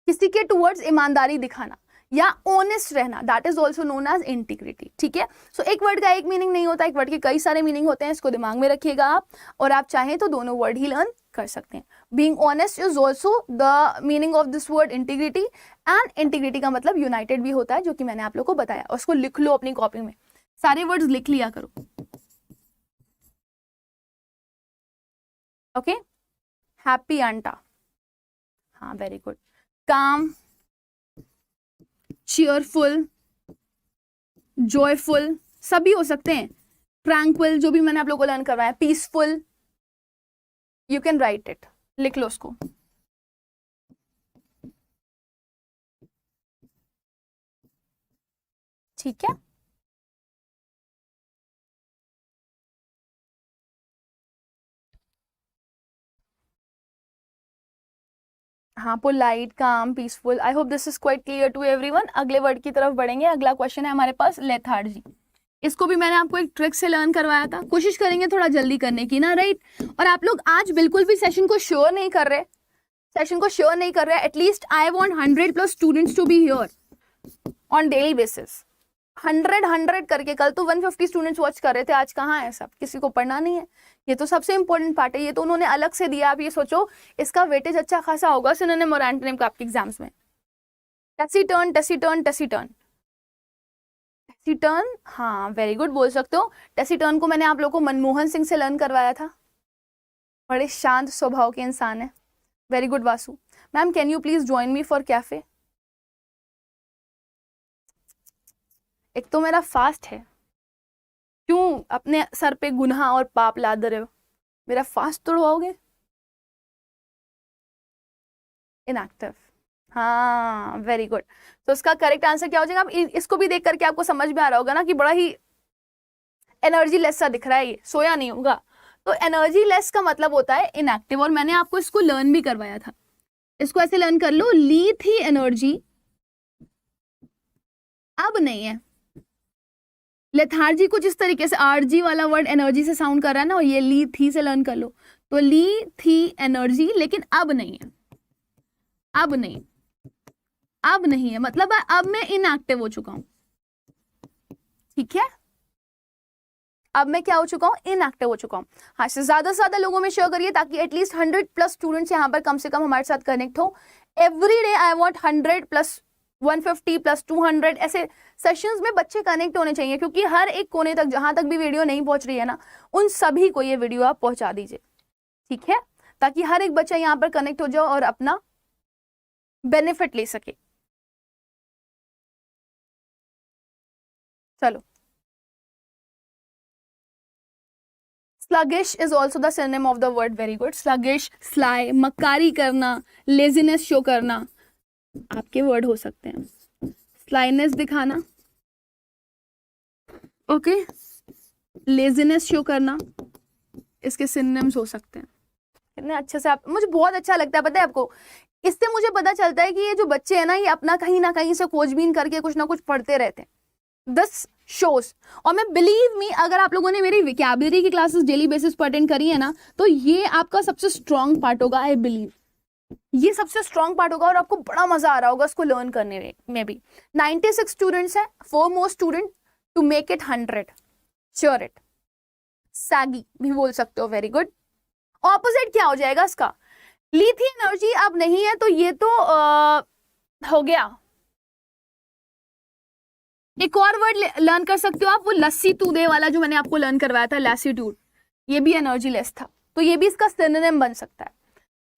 किसी के टुवर्ड्स ईमानदारी दिखाना या ऑनेस्ट रहना, that is also known as integrity. ठीक है, सो एक वर्ड का एक मीनिंग नहीं होता, एक वर्ड के कई सारे मीनिंग होते हैं, इसको दिमाग में रखिएगा आप, और आप चाहें तो दोनों वर्ड ही लर्न कर सकते हैं। Being honest is also the meaning of this word integrity, and integrity का मतलब यूनाइटेड भी होता है, जो कि मैंने आप लोग को बताया। और उसको लिख लो अपनी कॉपी में, सारे वर्ड्स लिख लिया करो। ओके, हैप्पी आंटा, हाँ वेरी गुड। काम, चीयरफुल, जॉयफुल सभी हो सकते हैं। ट्रैंक्विल जो भी मैंने आप लोगों को लर्न करवाया, peaceful, you can write it, लिख लो उसको। ठीक है, हाँ, polite, calm, peaceful. I hope this is quite clear to everyone. अगले वर्ड की तरफ बढ़ेंगे। अगला क्वेश्चन है हमारे पास लेथार्जी। इसको भी मैंने आपको एक ट्रिक से लर्न करवाया था, कोशिश करेंगे थोड़ा जल्दी करने की ना, राइट? और आप लोग आज बिल्कुल भी सेशन को शेयर नहीं कर रहे, at least I want 100+ students to be here on daily basis. 100 करके, कल तो 150 स्टूडेंट्स वॉच कर रहे थे, आज कहाँ है सब? किसी को पढ़ना नहीं है? ये तो सबसे इंपॉर्टेंट पार्ट है, ये तो उन्होंने अलग से दिया। आप ये सोचो इसका वेटेज अच्छा खासा होगा सिनोनिम और एंटोनिम का आपके एग्जाम्स में। टेसिटर्न, टेसिटर्न, टेसिटर्न, टेसिटर्न, हाँ वेरी गुड, बोल सकते हो। टेसिटर्न को मैंने आप लोगों को मनमोहन सिंह से लर्न करवाया था, बड़े शांत स्वभाव के इंसान है। Very good Vasu. Ma'am can you please join me for cafe. एक तो मेरा फास्ट है, क्यों अपने सर पे गुनाह और पाप लाद रहे हो, मेरा फास्ट तोड़वाओगे। इनएक्टिव, हाँ वेरी गुड। तो इसका करेक्ट आंसर क्या हो जाएगा? आप इसको भी देख करके आपको समझ में आ रहा होगा ना कि बड़ा ही एनर्जी लेस सा दिख रहा है, ये सोया नहीं होगा। तो एनर्जी लेस का मतलब होता है इनएक्टिव, और मैंने आपको इसको लर्न भी करवाया था। इसको ऐसे लर्न कर लो, ली थी एनर्जी अब नहीं है। लेथार्जी कुछ इस तरीके से, आरजी वाला वर्ड एनर्जी से साउंड कर रहा है ना, और ये ली थी से लर्न कर लो। तो ली थी एनर्जी, लेकिन अब नहीं है, अब नहीं, अब नहीं है, मतलब अब मैं इनएक्टिव हो चुका हूं। ठीक है, अब मैं क्या हो चुका हूँ? इनएक्टिव हो चुका हूँ। हाँ, ज्यादा से ज्यादा लोगों में शेयर करिए ताकि एटलीस्ट 100+ स्टूडेंट्स यहाँ पर कम से कम हमारे साथ कनेक्ट हो। एवरी डे आई वांट 100+, 150+, 200 ऐसे सेशंस में बच्चे कनेक्ट होने चाहिए, क्योंकि हर एक कोने तक, जहां तक भी वीडियो नहीं पहुंच रही है ना, उन सभी को ये वीडियो आप पहुंचा दीजिए। ठीक है, ताकि हर एक बच्चा यहाँ पर कनेक्ट हो जाओ और अपना बेनिफिट ले सके। चलो, sluggish is also the synonym of the word, very good। sluggish, sly, मक्कारी करना, लेजीनेस शो करना, आपके वर्ड हो सकते हैं। स्लाइनेस दिखाना, ओके, लेजीनेस शो करना, इसके सिनोनिम्स हो सकते हैं। कितने अच्छे से आप, मुझे बहुत अच्छा लगता है, पता है आपको, इससे मुझे पता चलता है कि ये जो बच्चे हैं ना, ये अपना कहीं ना कहीं से खोजबीन करके कुछ ना कुछ पढ़ते रहते हैं। दिस शोज, और मैं बिलीव मी, अगर आप लोगों ने मेरी विकैबुलरी की क्लासेस डेली बेसिस पर अटेंड करी है ना, तो ये आपका सबसे स्ट्रॉन्ग पार्ट होगा। आई बिलीव ये सबसे स्ट्रॉन्ग पार्ट होगा, और आपको बड़ा मजा आ रहा होगा इसको लर्न करने में भी। 96 स्टूडेंट्स है, 4 more student to make it 100, sure it. Saggy भी बोल सकते हो, वेरी गुड। ऑपोजिट क्या हो जाएगा इसका? ली थी एनर्जी अब नहीं है, तो ये तो हो गया। एक और वर्ड लर्न कर सकते हो आप, वो लस्सी तू दे वाला जो मैंने आपको लर्न करवाया था, लैसीट्यूड, ये भी एनर्जी लेस था, तो ये भी इसका सिनोनिम बन सकता है।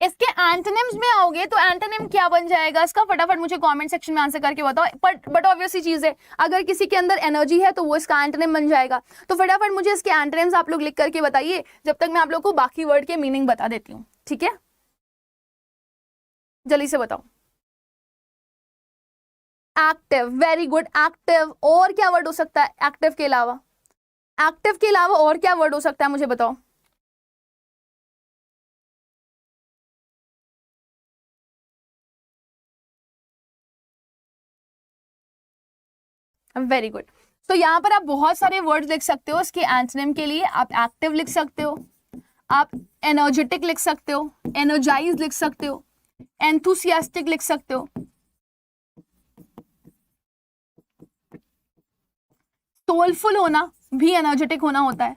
इसके एंटोनिम्स में आओगे तो एंटोनिम क्या बन जाएगा इसका? फटाफट मुझे कमेंट सेक्शन में आंसर करके बताओ। बट ऑब्वियसली चीज है, अगर किसी के अंदर एनर्जी है तो वो इसका एंटोनिम बन जाएगा। तो फटाफट मुझे इसके एंटोनिम्स आप लोग लिख करके बताइए, जब तक मैं आप लोग को बाकी वर्ड के मीनिंग बता देती हूँ। ठीक है, जल्दी से बताओ। Active, very good, active. और क्या वर्ड हो सकता है एक्टिव के अलावा? एक्टिव के अलावा और क्या वर्ड हो सकता है, मुझे बताओ। Very good. तो यहाँ पर आप बहुत सारे वर्ड्स लिख सकते हो इसके एंटोनिम के लिए। आप एक्टिव लिख सकते हो, आप एनर्जेटिक लिख सकते हो, एनर्जाइज लिख सकते हो, एंथुसियास्टिक लिख सकते हो, सोलफुल होना भी एनर्जेटिक होना होता है,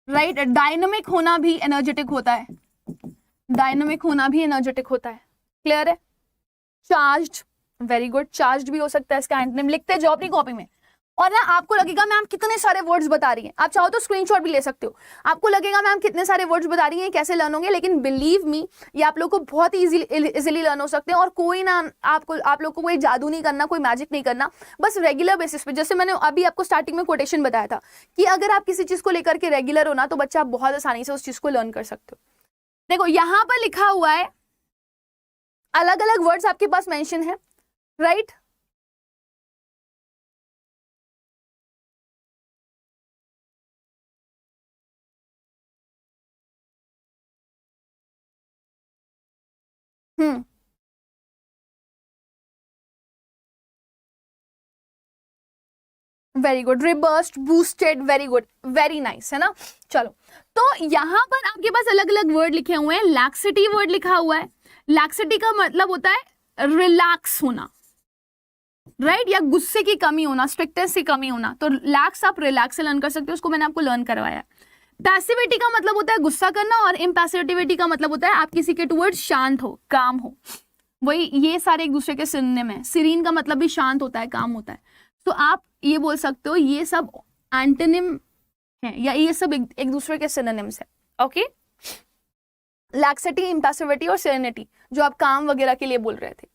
राइट। डायनामिक होना भी एनर्जेटिक होता है, डायनामिक होना भी एनर्जेटिक होता है, क्लियर है। चार्ज्ड, वेरी गुड, चार्ज्ड भी हो सकता है इसका एंटोनिम। लिखते जाओ अपनी कॉपी में, और ना आपको लगेगा मैम कितने सारे वर्ड्स बता रही हैं, आप चाहो तो स्क्रीनशॉट भी ले सकते हो। आपको लगेगा मैम कितने सारे वर्ड्स बता रही हैं, कैसे लर्न होंगे, लेकिन बिलीव मी ये आप लोग को बहुत इजीली लर्न हो सकते हैं। और कोई ना आप लोग को कोई जादू नहीं करना, कोई मैजिक नहीं करना, बस रेगुलर बेसिस पे। जैसे मैंने अभी आपको स्टार्टिंग में कोटेशन बताया था कि अगर आप किसी चीज को लेकर के रेगुलर हो ना, तो बच्चा आप बहुत आसानी से उस चीज को लर्न कर सकते हो। देखो यहाँ पर लिखा हुआ है, अलग अलग वर्ड्स आपके पास मेंशन है, right. Very good, reversed, boosted, very good, very nice, है ना। चलो, तो यहां पर आपके पास अलग अलग वर्ड लिखे हुए हैं। लैक्सिटी वर्ड लिखा हुआ है। लैक्सिटी का मतलब होता है रिलैक्स होना, राइट, या गुस्से की कमी होना, स्ट्रिक्टनेस की कमी होना। तो लैक्स आप रिलैक्स से लर्न कर सकते हो, उसको मैंने आपको लर्न करवाया। पैसिविटी का मतलब होता है गुस्सा करना, और इम्पैसिविटी का मतलब होता है आप किसी के टुवर्ड शांत हो, काम हो। वही, ये सारे एक दूसरे के सिनोनिम है। सीरीन का मतलब भी शांत होता है, काम होता है। तो आप ये बोल सकते हो ये सब एंटोनिम है या ये सब एक दूसरे के सिनोनिम्स है। ओके, लैक्सिटी, इम्पैसिविटी और सेरेनिटी जो आप काम वगैरह के लिए बोल रहे थे।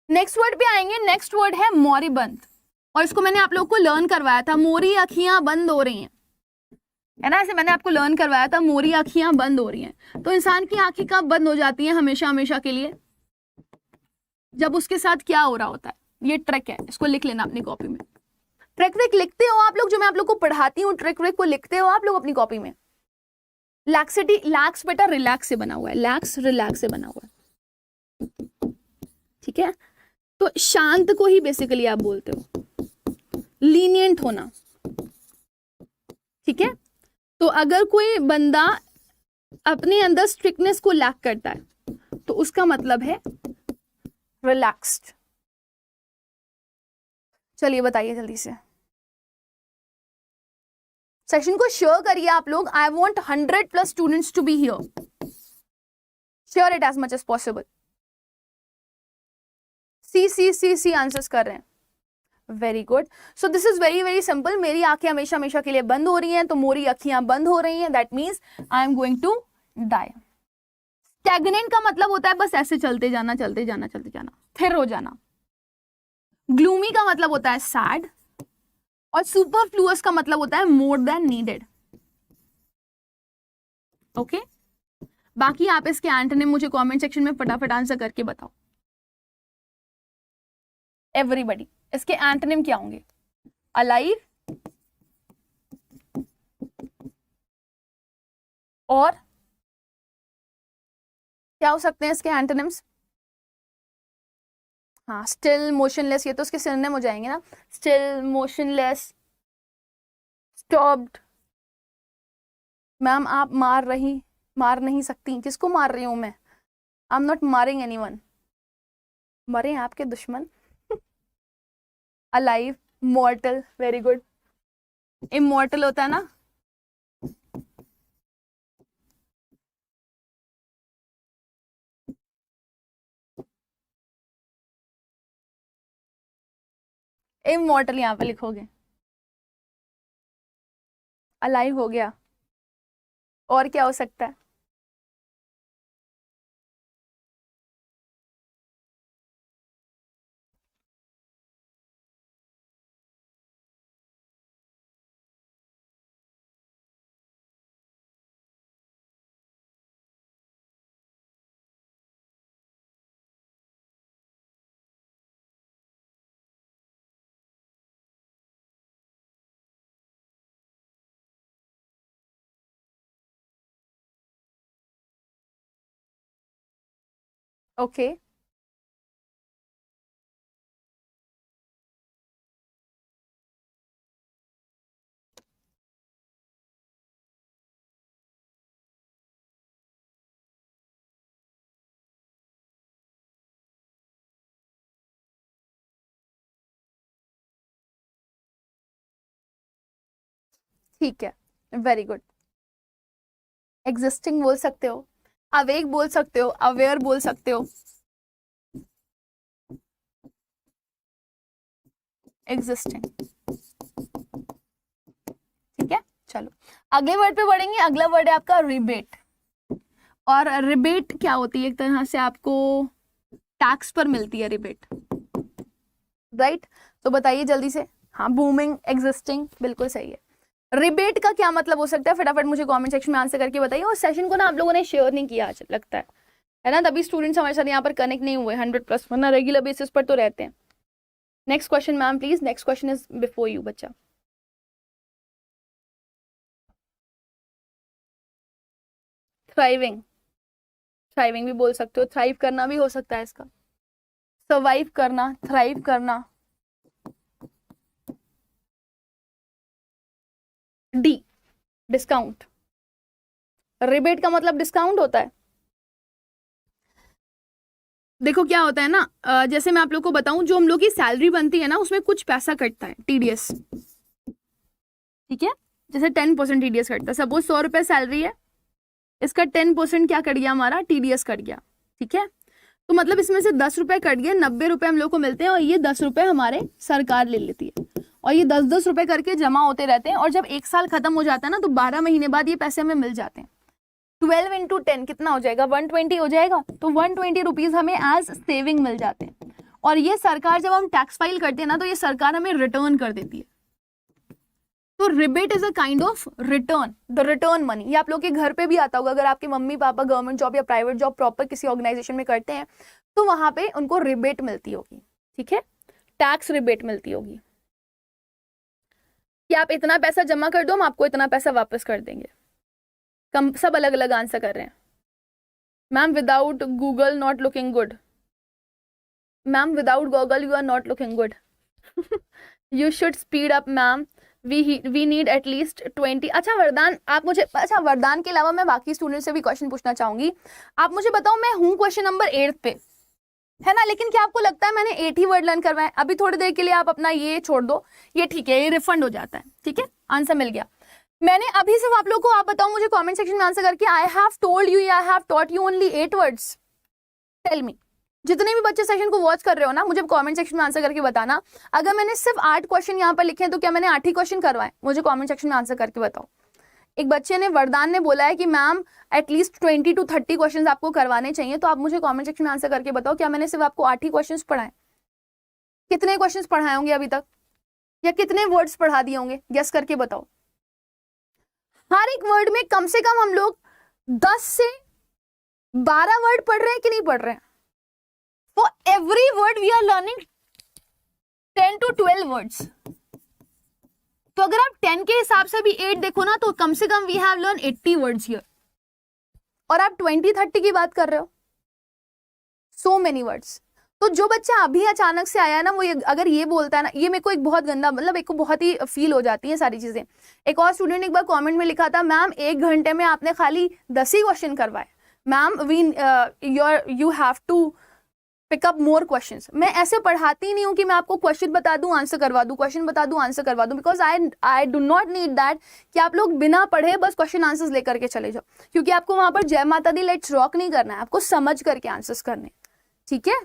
नेक्स्ट वर्ड पे आएंगे। नेक्स्ट वर्ड है मोरिबंद, और इसको मैंने आप लोग को लर्न करवाया था, मोरी अखियां बंद हो रही हैं, है ना, ऐसे मैंने आपको लर्न करवाया था, मोरी अखियां बंद हो रही हैं। तो इंसान की आंखें कब बंद हो जाती हैं? हमेशा हमेशा के लिए, जब उसके साथ क्या हो रहा होता है। ये ट्रिक है, इसको लिख लेना अपनी कॉपी में। ट्रिक विक लिखते हो आप लोग, जो मैं आप लोग को पढ़ाती हूँ ट्रिक विक को लिखते हो आप लोग अपनी कॉपी में। लैक्सिटी, लैक्स बेटा रिलैक्स से बना हुआ है, लैक्स रिलैक्स से बना हुआ है, ठीक है। तो शांत को ही बेसिकली आप बोलते हो, लीनियंट होना, ठीक है। तो अगर कोई बंदा अपने अंदर स्ट्रिक्टनेस को लैक करता है तो उसका मतलब है रिलैक्स्ड। चलिए बताइए जल्दी से, सेशन को शेयर करिए आप लोग। I want 100+ students to be here, share it as much as possible. C answers कर रहे हैं, very good. So this is very very simple. मेरी आंखें हमेशा हमेशा के लिए बंद हो रही हैं, तो मोरी अखियां बंद हो रही हैं, that means I am going to die. Stagnant का मतलब होता है बस ऐसे चलते जाना, चलते जाना, चलते जाना, स्थिर हो जाना। ग्लूमी का मतलब होता है सैड, और सुपरफ्लुअस का मतलब होता है मोर देन नीडेड। ओके, बाकी आप इसके एंटोनिम मुझे कमेंट सेक्शन में फटाफट आंसर करके बताओ एवरीबॉडी, इसके एंटोनिम क्या होंगे? अलाइव और क्या हो सकते हैं इसके एंटोनिम्स? हाँ, स्टिल, मोशनलेस, ये तो उसके सिनोनिम हो जाएंगे ना। Still, motionless, stopped. मैम आप मार नहीं सकती। किसको मार रही हूं मैं? आई एम नॉट मारिंग एनीवन। मरे आपके दुश्मन। Alive, mortal, very good. Immortal होता है ना, इमॉर्टल यहाँ पे लिखोगे। अलाइव हो गया, और क्या हो सकता है? ओके, ठीक है, वेरी गुड। एग्जिस्टिंग बोल सकते हो, अवेक बोल सकते हो, अवेयर बोल सकते हो, एग्जिस्टिंग, ठीक है। चलो अगले वर्ड पे बढ़ेंगे। अगला वर्ड है आपका रिबेट। और रिबेट क्या होती है? एक तरह से आपको टैक्स पर मिलती है रिबेट, राइट? तो बताइए जल्दी से। हाँ, बूमिंग, एग्जिस्टिंग, बिल्कुल सही है। रिबेट का क्या मतलब हो सकता है? फटाफट मुझे कमेंट सेक्शन में आंसर करके बताइए। और सेशन को ना आप लोगों ने शेयर नहीं किया आज लगता है ना, तभी स्टूडेंट्स हमारे साथ यहाँ पर कनेक्ट नहीं हुए 100+, वरना रेगुलर बेसिस पर तो रहते हैं। Next question ma'am please, next question is before you बच्चा। थ्राइविंग, थ्राइविंग भी बोल सकते हो, थ्राइव करना भी हो सकता है इसका। सर्वाइव करना, थ्राइव करना। D, discount. रिबेट का मतलब डिस्काउंट होता है। देखो क्या होता है ना, जैसे मैं आप लोग को बताऊं, जो हम लोग की सैलरी बनती है ना, उसमें कुछ पैसा कटता है, टीडीएस, ठीक है। जैसे 10% टीडीएस कटता है। सपोज 100 रुपए सैलरी है, इसका 10% क्या कट गया? हमारा टीडीएस कट गया, ठीक है। तो मतलब इसमें से 10 रुपए कट गए, 90 रुपए हम लोग को मिलते हैं, और ये 10 रुपए हमारे सरकार ले लेती है। और ये 10-10 रुपए करके जमा होते रहते हैं, और जब 1 साल खत्म हो जाता है ना तो 12 महीने बाद ये पैसे हमें मिल जाते हैं। 12 इंटू 10 कितना हो जाएगा, 120 हो जाएगा। तो 120 रुपीज हमें एज सेविंग मिल जाते हैं, और ये सरकार जब हम टैक्स फाइल करते हैं ना तो ये सरकार हमें रिटर्न कर देती है। तो rebate is a kind of return, the return money. ये आप लोग के घर पे भी आता होगा, अगर आपके मम्मी पापा गवर्नमेंट जॉब या प्राइवेट जॉब प्रॉपर किसी ऑर्गेनाइजेशन में करते हैं तो वहां पे उनको रिबेट मिलती होगी, ठीक है, टैक्स रिबेट मिलती होगी कि आप इतना पैसा जमा कर दो, हम आपको इतना पैसा वापस कर देंगे। कम सब अलग अलग आंसर कर रहे हैं। Ma'am without Google not looking good, ma'am without Google you are not looking good. You should speed up ma'am, we need at least 20। अच्छा वरदान, आप मुझे, अच्छा वरदान के अलावा मैं बाकी स्टूडेंट से भी क्वेश्चन पूछना चाहूंगी। आप मुझे बताओ, मैं हूँ क्वेश्चन नंबर 8 पे, है ना, लेकिन क्या आपको लगता है मैंने 8 ही वर्ड लर्न करवाए? अभी थोड़ी देर के लिए आप अपना ये छोड़ दो, ये ठीक है, ये रिफंड हो जाता है, ठीक है, आंसर मिल गया। मैंने अभी सिर्फ आप लोग को, आप बताओ मुझे कमेंट सेक्शन में आंसर करके, I have told you, I have taught you only 8 words, tell me. जितने भी बच्चे सेशन को वॉच कर रहे हो ना, मुझे कमेंट सेक्शन में आंसर करके बताना, अगर मैंने सिर्फ 8 क्वेश्चन यहाँ पर लिखे हैं तो क्या मैंने 8 ही क्वेश्चन करवाए? मुझे कमेंट सेक्शन में आंसर करके बताओ। एक बच्चे ने, वरदान ने बोला है कि मैम एटलीस्ट 20 to 30 क्वेश्चन आपको करवाने चाहिए, तो आप मुझे कमेंट सेक्शन में आंसर करके बताओ, क्या मैंने सिर्फ आपको 8 ही क्वेश्चन पढ़ाए? कितने क्वेश्चन पढ़ाए होंगे अभी तक, या कितने वर्ड्स पढ़ा दिए होंगे? गेस करके बताओ। हर एक वर्ड में कम से कम हम लोग 10 से 12 वर्ड पढ़ रहे हैं कि नहीं पढ़ रहे हैं? For every word we are learning 10 to 12 words. तो अगर आप 10 के हिसाब से भी 8 देखो ना, तो कम से कम we have learn 80 words here, और आप 20-30 की बात कर रहे हो, सो मेनी वर्ड्स। तो जो बच्चा अभी अचानक से आया है ना, वो अगर ये बोलता है ना, ये मेरे को एक बहुत गंदा, मतलब एक को बहुत ही फील हो जाती है सारी चीजें। एक और स्टूडेंट ने एक बार कमेंट में लिखा था, मैम 1 घंटे में आपने खाली 10 ही क्वेश्चन करवाए, ma'am we you have to pick up more questions. मैं ऐसे पढ़ाती नहीं हूँ कि मैं आपको क्वेश्चन बता दूं आंसर करवा दूं, क्वेश्चन बता दूं आंसर करवा दूं, because I do not need that कि आप लोग बिना पढ़े बस क्वेश्चन आंसर्स लेकर के चले जाओ, क्योंकि आपको वहां पर जय माता दी लेट्स रॉक नहीं करना है, आपको समझ करके आंसर्स करने, ठीक है।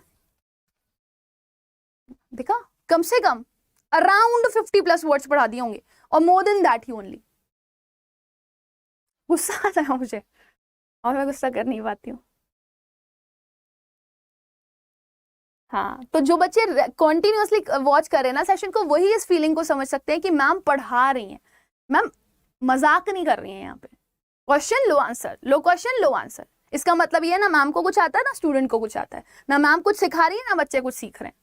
देखा, कम से कम अराउंड 50+ वर्ड्स पढ़ा दिए होंगे, और more than that he only. गुस्सा आता है मुझे, और मैं गुस्सा कर नहीं पाती हूँ। हाँ, तो जो बच्चे कॉन्टिन्यूसली वॉच कर रहे हैं ना सेशन को, वही इस फीलिंग को समझ सकते हैं कि मैम पढ़ा रही हैं, मैम मजाक नहीं कर रही हैं। यहाँ पे क्वेश्चन लो आंसर, लो क्वेश्चन लो आंसर, इसका मतलब ये है ना मैम को कुछ आता है ना स्टूडेंट को कुछ आता है, ना मैम कुछ सिखा रही है ना बच्चे कुछ सीख रहे हैं।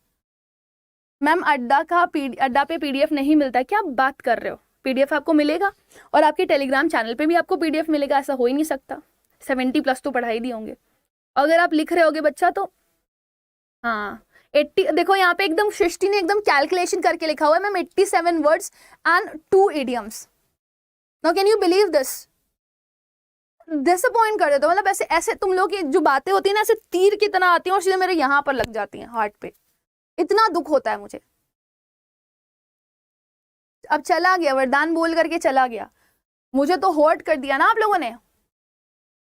मैम अड्डा पे पीडीएफ नहीं मिलता है, क्या आप बात कर रहे हो? पीडीएफ आपको मिलेगा, और आपके टेलीग्राम चैनल पे भी आपको पीडीएफ मिलेगा, ऐसा हो ही नहीं सकता। 70+ तो पढ़ाई दिए होंगे। अगर आप लिख रहे होगे बच्चा तो हाँ 80, देखो यहाँ पे एकदम सृष्टि ने एकदम कैलकुलेशन करके लिखा हुआ है ma'am, 87 words and 2 idioms. Now can you believe this? Disappoint कर देते हो, मतलब ऐसे ऐसे तुम लोग की जो बातें होती है ना, ऐसे तीर की तरह आती हैं और सीधे मेरे यहाँ पर लग जाती हैं, हार्ट पे। इतना दुख होता है मुझे। अब चला गया, वरदान बोल करके चला गया, मुझे तो हॉट कर दिया ना आप लोगों ने।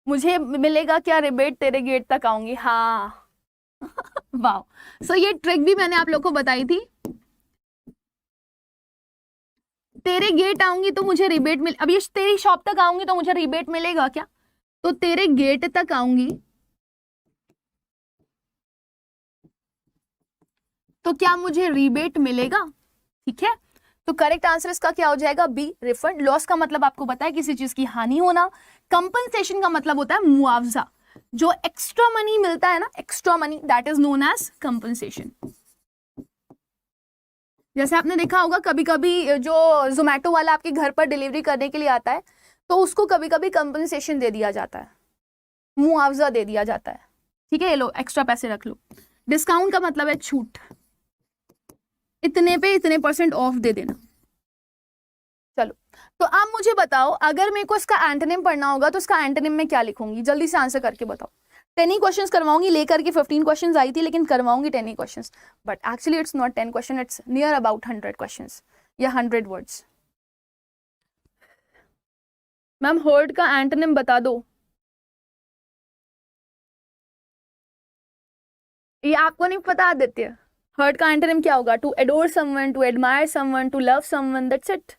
मुझे मिलेगा क्या रिबेट, तेरे गेट तक आऊंगी, हाँ। वाओ, सो ये ट्रिक भी मैंने आप लोग को बताई थी। तेरे गेट आऊंगी तो मुझे रिबेट मिल, अब ये तेरी शॉप तक आऊंगी तो मुझे रिबेट मिलेगा क्या? तो तेरे गेट तक आऊंगी तो क्या मुझे रिबेट मिलेगा? ठीक है, तो करेक्ट आंसर इसका क्या हो जाएगा? B, refund. लॉस का मतलब आपको पता है किसी चीज की हानि होना। कंपनसेशन का मतलब होता है मुआवजा, जो एक्स्ट्रा मनी मिलता है ना, extra money, that is known as compensation. जैसे आपने देखा होगा कभी कभी जो जोमेटो वाला आपके घर पर डिलीवरी करने के लिए आता है, तो उसको कभी कभी कंपनसेशन दे दिया जाता है, मुआवजा दे दिया जाता है। ठीक है, ये लो एक्स्ट्रा पैसे रख लो। डिस्काउंट का मतलब है छूट, इतने पे इतने % ऑफ दे देना। चलो, तो आप मुझे बताओ, अगर मेरे को इसका एंटोनिम पढ़ना होगा तो इसका एंटोनिम में क्या लिखूंगी? जल्दी से आंसर करके बताओ। 10 ही क्वेश्चंस करवाऊंगी, लेकर के 15 क्वेश्चंस आई थी, लेकिन करवाऊंगी 10 ही questions, but actually it's not 10 question, it's near about 100 questions या 100 वर्ड्स। मैम हर्ट का एंटोनिम बता दो। ये आपको नहीं पता आदित्य? हर्ट का एंटोनिम क्या होगा? To adore someone, to admire someone, to love someone, that's it.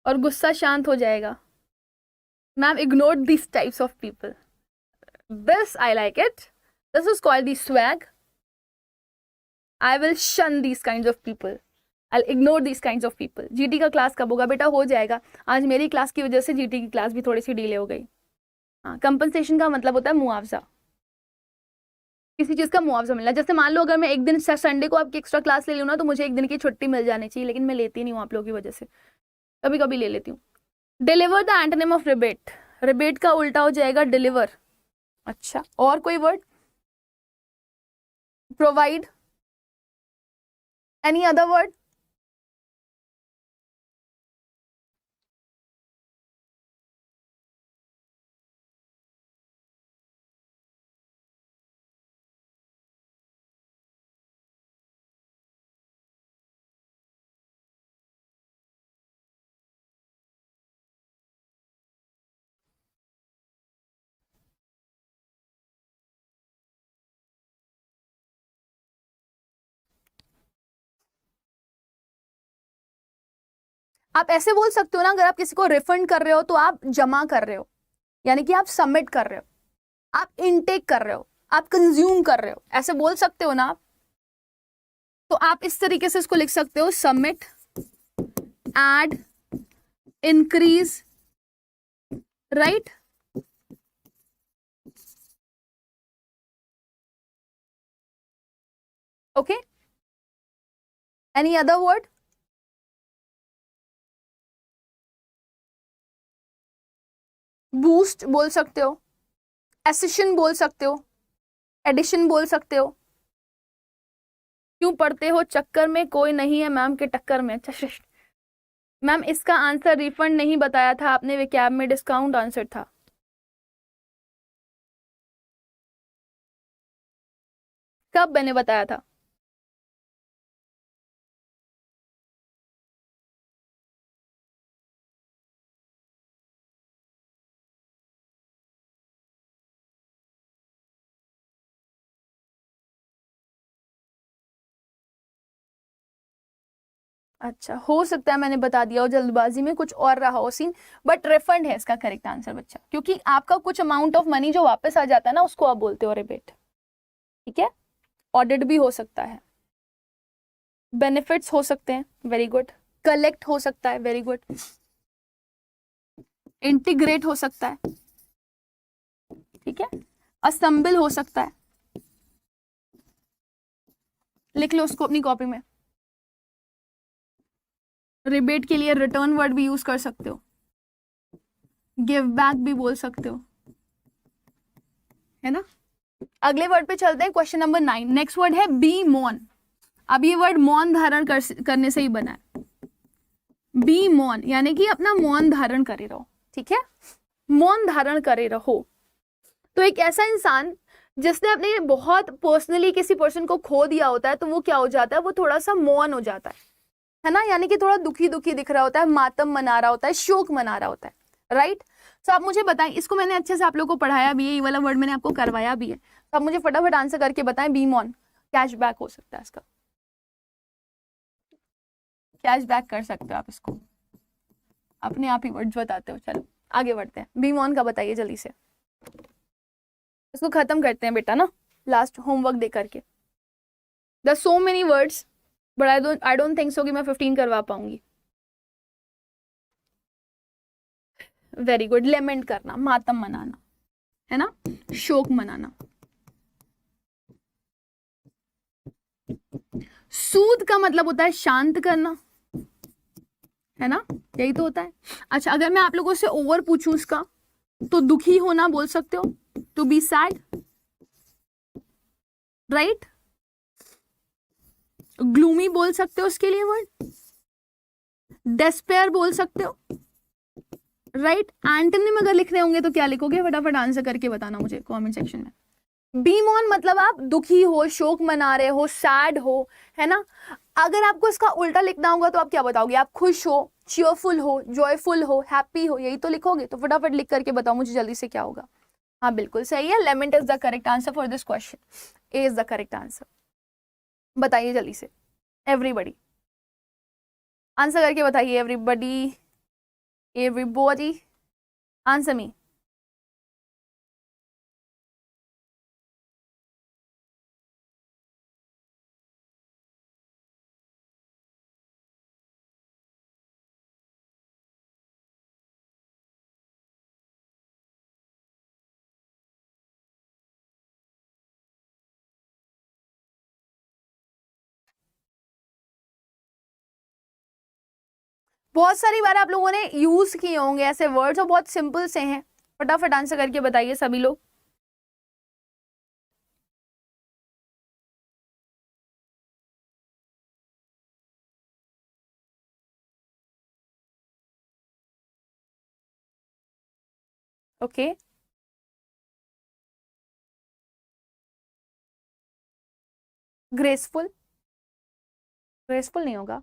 और गुस्सा शांत हो जाएगा। Ma'am ignore this types of people, this I like it, this is called the swag. I will shun these kind of people, I ignore these kind of people. GT का class कब होगा? बेटा हो जाएगा, आज मेरी क्लास की वजह से जीटी की क्लास भी थोड़ी सी डिले हो गई। हाँ, कंपनसेशन का मतलब होता है मुआवजा, किसी चीज का मुआवजा मिलना। जैसे मान लो अगर मैं एक दिन संडे को आपकी एक्स्ट्रा क्लास ले लूँ ना, तो मुझे एक दिन की छुट्टी मिल जानी चाहिए, लेकिन मैं लेती नहीं हूँ आप लोगों की वजह से, कभी कभी ले लेती हूँ। Deliver the antonym of rebate, rebate का उल्टा हो जाएगा डिलीवर। अच्छा, और कोई word? Provide, any other word? आप ऐसे बोल सकते हो ना, अगर आप किसी को रिफंड कर रहे हो तो आप जमा कर रहे हो, यानी कि आप सबमिट कर रहे हो, आप इनटेक कर रहे हो, आप कंज्यूम कर रहे हो, ऐसे बोल सकते हो ना आप। तो आप इस तरीके से इसको लिख सकते हो, submit, add, increase, right. Okay, any other word? Boost बोल सकते हो, एसिशन बोल सकते हो, एडिशन बोल सकते हो। क्यों पढ़ते हो चक्कर में, कोई नहीं है मैम के टक्कर में। अच्छा मैम, इसका आंसर रिफंड नहीं बताया था आपने, विकैब में डिस्काउंट आंसर था। कब मैंने बताया था? अच्छा, हो सकता है मैंने बता दिया हो जल्दबाजी में, कुछ और रहा हो सीन, बट रिफंड है इसका करेक्ट आंसर बच्चा, क्योंकि आपका कुछ अमाउंट ऑफ मनी जो वापस आ जाता है ना, उसको आप बोलते हो रिबेट। ठीक है, ऑडिट भी हो सकता है, बेनिफिट्स हो सकते हैं, वेरी गुड, कलेक्ट हो सकता है, वेरी गुड, इंटीग्रेट हो सकता है, ठीक है, असेंबल हो सकता है। लिख लो उसको अपनी कॉपी में। रिबेट के लिए रिटर्न वर्ड भी यूज कर सकते हो, गिव बैक भी बोल सकते हो, है ना। अगले वर्ड पे चलते हैं, क्वेश्चन नंबर 9। नेक्स्ट वर्ड है बी मौन। अब ये वर्ड मौन धारण करने से ही बना है, बी मौन, यानी कि अपना मौन धारण करे रहो। ठीक है, मौन धारण करे रहो। तो एक ऐसा इंसान जिसने अपने बहुत पर्सनली किसी पर्सन को खो दिया होता है, तो वो क्या हो जाता है, वो थोड़ा सा मौन हो जाता है ना, यानी कि थोड़ा दुखी दुखी दिख रहा होता है, मातम मना रहा होता है, शोक मना रहा होता है, राइट। तो आप मुझे बताएं, इसको मैंने अच्छे से आप लोगों को पढ़ाया भी है, ये वाला वर्ड मैंने आपको करवाया भी है, तो आप मुझे फटाफट आंसर करके बताएं। बी मॉन, कैशबैक हो सकता है इसका, कैशबैक कर सकते हो आप इसको, अपने आप ही वर्ड्स बताते हो। चलो आगे बढ़ते हैं, बी मॉन का बताइए जल्दी से, इसको खत्म करते हैं बेटा ना, लास्ट होमवर्क दे करके। The so many words, but I don't think so कि मैं 15 करवा पाऊंगी। वेरी गुड, लेमेंट करना, मातम मनाना, है ना, शोक मनाना। सूद का मतलब होता है शांत करना, है ना, यही तो होता है। अच्छा, अगर मैं आप लोगों से ओवर पूछूं इसका, तो दुखी होना बोल सकते हो, to be sad, right. Gloomy बोल सकते हो उसके लिए वर्ड, डेस्पेयर बोल सकते हो, राइट। एंटोनिम अगर लिखने होंगे तो क्या लिखोगे, फटाफट आंसर करके बताना मुझे कमेंट सेक्शन में। बी मॉन मतलब आप दुखी हो, शोक मना रहे हो, सैड हो, है ना। अगर आपको इसका उल्टा लिखना होगा तो आप क्या बताओगे, आप खुश हो, चीयरफुल हो, जॉयफुल हो, हैप्पी हो, यही तो लिखोगे। तो फटाफट लिख करके बताओ मुझे जल्दी से क्या होगा। हाँ बिल्कुल सही है, lament is the correct answer for this question, A is the correct answer. बताइए जल्दी से, एवरीबडी आंसर करके बताइए, एवरीबडी, एवरीबॉडी आंसर मी। बहुत सारी बार आप लोगों ने यूज किए होंगे ऐसे वर्ड्स और बहुत सिंपल से हैं। फटाफट आंसर करके बताइए सभी लोग। ओके, ग्रेसफुल, ग्रेसफुल नहीं होगा,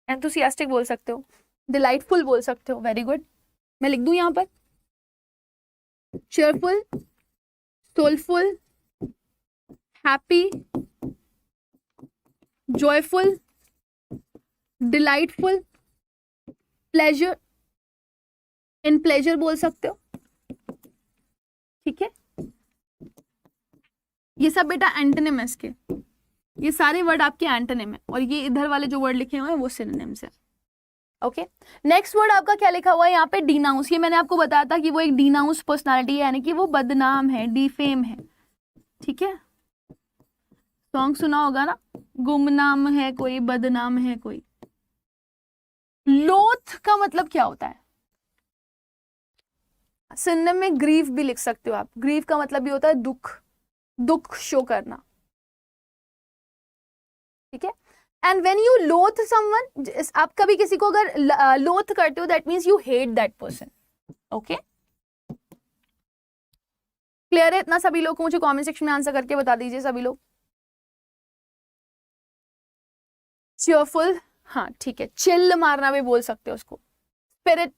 एंथुसियास्टिक बोल सकते हो, डिलाइटफुल बोल सकते हो, वेरी गुड। मैं लिख दूं यहाँ पर, cheerful, soulful, happy, joyful, delightful, pleasure, in pleasure बोल सकते हो, ठीक है। ये सब बेटा एंटोनिम है इसके, ये सारे वर्ड आपके एंटोनिम है, और ये इधर वाले जो वर्ड लिखे हुए हैं वो सिनोनिम्स है। ओके, नेक्स्ट वर्ड आपका क्या लिखा हुआ है यहाँ पे, डिनाउंस। ये मैंने आपको बताया था कि वो एक डिनाउंस पर्सनालिटी है, यानी कि वो बदनाम है, डिफेम है, ठीक है। सॉन्ग सुना होगा ना, गुमनाम है कोई, बदनाम है कोई। लोथ का मतलब क्या होता है, सिनोनिम में ग्रीव भी लिख सकते हो आप। ग्रीव का मतलब भी होता है दुख, दुख शो करना, ठीक है। एंड वेन यू लोथ समवन, आप कभी किसी को अगर लोथ करते हो, that means you hate that person. Okay, clear है इतना सभी लोग को? मुझे कमेंट सेक्शन में आंसर करके बता दीजिए सभी लोग। चीयरफुल, हाँ ठीक है, चिल मारना भी बोल सकते हो उसको। स्पिरिट